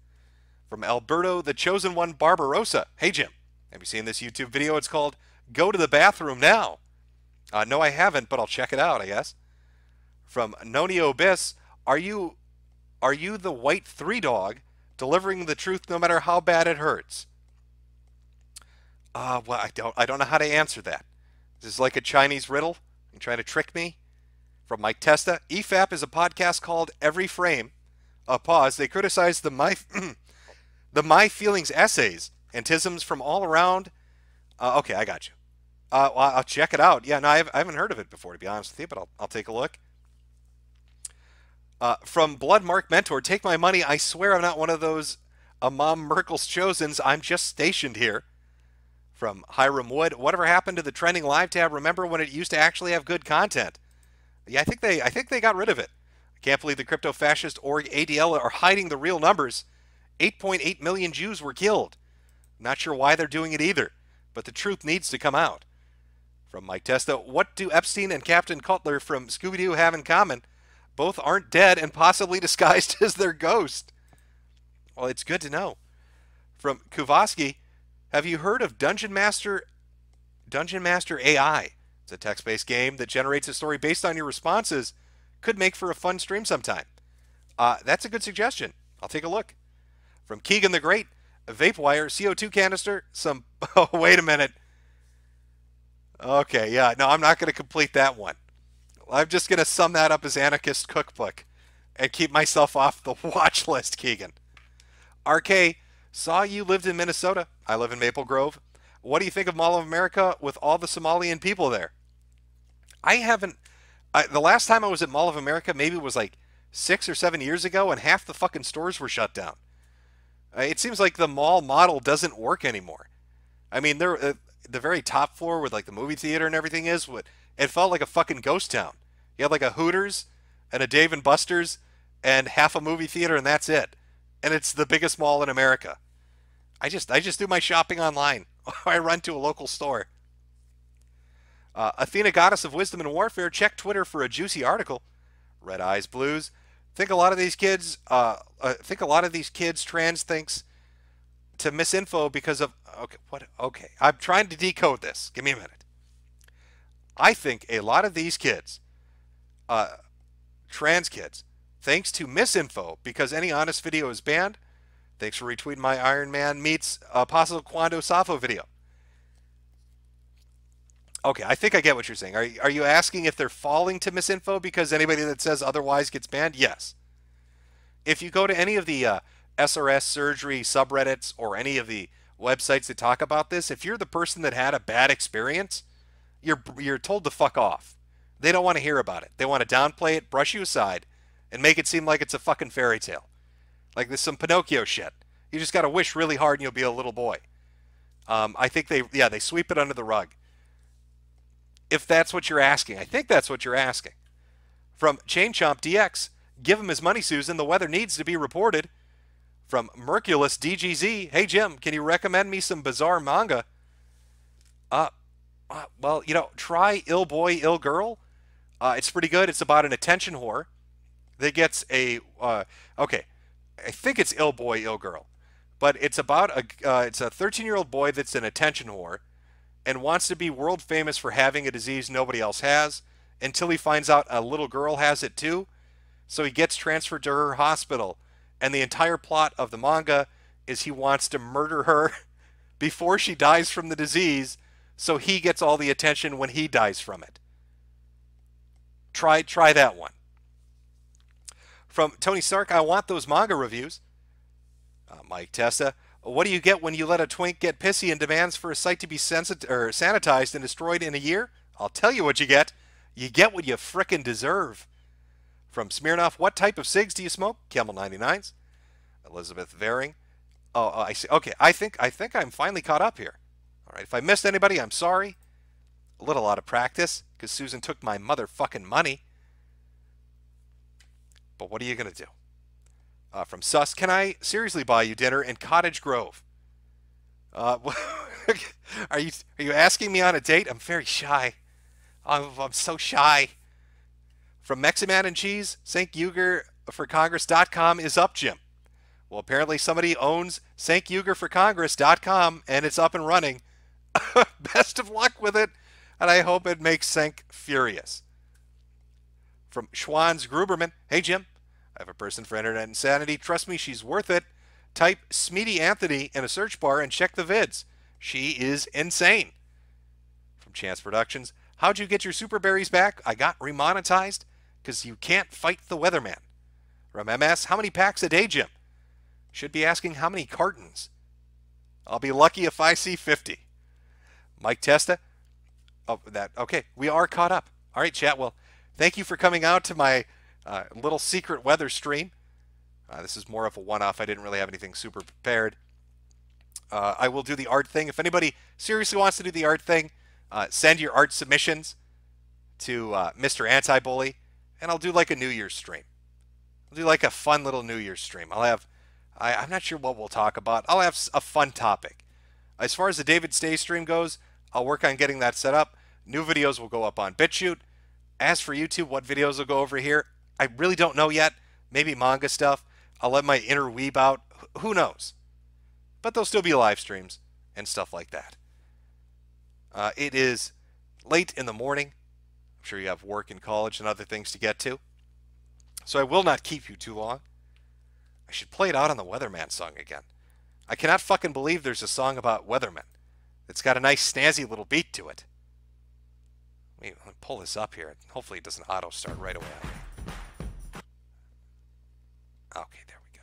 From Alberto, the chosen one, Barbarossa. Hey Jim, have you seen this YouTube video? It's called Go to the Bathroom Now. No, I haven't, but I'll check it out, I guess. From Nonio Biss, are you the white three dog delivering the truth no matter how bad it hurts? Well, I don't know how to answer that. This is like a Chinese riddle. You trying to trick me? From Mike Testa, EFAP is a podcast called Every Frame. Pause. They criticize the My Feelings essays and tisms from all around. Okay, I got you. Well, I'll check it out. Yeah, no, I haven't heard of it before, to be honest with you, but I'll take a look. From Bloodmark Mentor, take my money. I swear I'm not one of those Mom Merkel's chosens. I'm just stationed here. From Hiram Wood, whatever happened to the trending live tab? Remember when it used to actually have good content? Yeah, I think they got rid of it. I can't believe the crypto fascist org ADL are hiding the real numbers. 8.8 million Jews were killed. Not sure why they're doing it either, but the truth needs to come out. From Mike Testa, what do Epstein and Captain Cutler from Scooby-Doo have in common? Both aren't dead and possibly disguised as their ghost. Well, it's good to know. From Kuvaski, have you heard of Dungeon Master AI? It's a text-based game that generates a story based on your responses. Could make for a fun stream sometime. That's a good suggestion. I'll take a look. From Keegan the Great, a vape wire, CO2 canister, some... Oh, wait a minute. Okay, yeah, no, I'm not going to complete that one. I'm just going to sum that up as Anarchist Cookbook and keep myself off the watch list, Keegan. RK, saw you lived in Minnesota. I live in Maple Grove. What do you think of Mall of America with all the Somalian people there? I haven't... the last time I was at Mall of America maybe it was like 6 or 7 years ago, and half the fucking stores were shut down. It seems like the mall model doesn't work anymore. I mean, the very top floor with like the movie theater and everything is what it felt like a fucking ghost town. You had like a Hooters and a Dave and Buster's and half a movie theater, and that's it. And it's the biggest mall in America. I just do my shopping online. I run to a local store. Athena, Goddess of Wisdom and Warfare, check Twitter for a juicy article. Red Eyes Blues. Think a lot of these kids trans thinks to misinfo because of okay. I'm trying to decode this. Give me a minute. I think a lot of these kids, trans kids, thanks to misinfo because any honest video is banned. Thanks for retweeting my Iron Man meets Apostle Quando Safo video. Okay, I think I get what you're saying. Are you asking if they're falling to misinfo because anybody that says otherwise gets banned? Yes. If you go to any of the SRS surgery subreddits or any of the websites that talk about this, if you're the person that had a bad experience, you're told to fuck off. They don't want to hear about it. They want to downplay it, brush you aside, and make it seem like it's a fucking fairy tale. Like there's some Pinocchio shit. You just got to wish really hard and you'll be a little boy. I think they sweep it under the rug. If that's what you're asking. I think that's what you're asking. From Chain Chomp DX, give him his money, Susan. The weather needs to be reported. From Merculus DGZ, hey Jim, can you recommend me some bizarre manga? Well, try Ill Boy, Ill Girl. It's pretty good. It's about an attention whore that gets a... okay, I think it's Ill Boy, Ill Girl. But it's about it's a 13-year-old boy that's an attention whore and wants to be world famous for having a disease nobody else has until he finds out a little girl has it too. So he gets transferred to her hospital. And the entire plot of the manga is he wants to murder her before she dies from the disease so he gets all the attention when he dies from it. Try that one. From Tony Stark, I want those manga reviews. Mike Testa, what do you get when you let a twink get pissy and demands for a site to be sanitized and destroyed in a year? I'll tell you what you get. You get what you frickin' deserve. From Smirnoff, what type of cigs do you smoke? Camel 99s. Elizabeth Varing. Oh, I see. Okay, I think I'm finally caught up here. All right, if I missed anybody, I'm sorry. A little out of practice because Susan took my motherfucking money. But what are you going to do? From Sus, can I seriously buy you dinner in Cottage Grove? Are you asking me on a date? I'm very shy. I'm so shy. From Meximan and Cheese, SaintUgerforCongress.com is up, Jim. Well, apparently somebody owns SaintUgerforCongress.com and it's up and running. Best of luck with it, and I hope it makes Sank furious. From Schwans Gruberman, hey Jim, I have a person for internet insanity. Trust me, she's worth it. Type Smeedy Anthony in a search bar and check the vids. She is insane. From Chance Productions, how'd you get your super berries back? I got remonetized because you can't fight the weatherman. From MS, how many packs a day, Jim? Should be asking how many cartons. I'll be lucky if I see 50. Mike Testa. Oh, okay, we are caught up. All right, chat. Well, thank you for coming out to my little secret weather stream. This is more of a one-off. I didn't really have anything super prepared. I will do the art thing. If anybody seriously wants to do the art thing, send your art submissions to Mr. Anti-Bully, and I'll do like a New Year's stream. I'll do like a fun little New Year's stream. I'll have, I'm not sure what we'll talk about. I'll have a fun topic. As far as the David Stay stream goes, I'll work on getting that set up. New videos will go up on BitChute. As for YouTube, what videos will go over here, I really don't know yet. Maybe manga stuff. I'll let my inner weeb out. Who knows? But there'll still be live streams and stuff like that. It is late in the morning. I'm sure you have work in college and other things to get to. So I will not keep you too long. I should play it out on the Weatherman song again. I cannot fucking believe there's a song about weathermen. It's got a nice snazzy little beat to it. Let me pull this up here. Hopefully it doesn't auto start right away on me. Okay, there we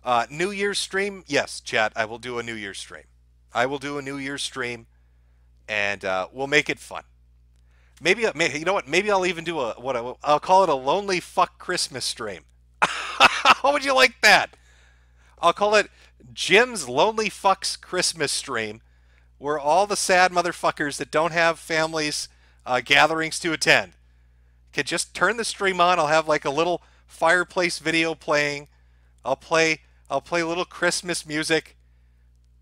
go. New Year's stream? Yes, chat, I will do a New Year's stream. I will do a New Year's stream, and we'll make it fun. Maybe, you know what? Maybe I'll even do I'll call it a Lonely Fuck Christmas stream. How would you like that? I'll call it Jim's Lonely Fucks Christmas stream, where all the sad motherfuckers that don't have families gatherings to attend can just turn the stream on. I'll have like a little fireplace video playing. I'll play little Christmas music,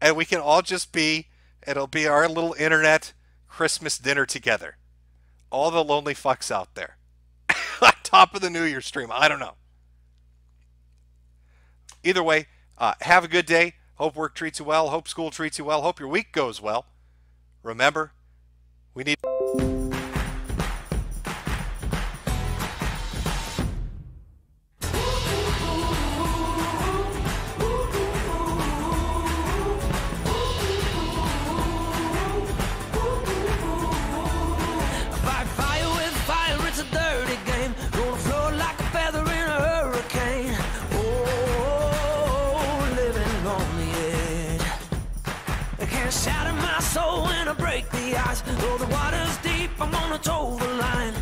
and we can all just it'll be our little internet Christmas dinner together. All the lonely fucks out there. On top of the New Year stream. I don't know. Either way, have a good day. Hope work treats you well. Hope school treats you well. Hope your week goes well. Remember, we need... Shatter my soul when I break the ice. Though the water's deep, I'm gonna toe the line.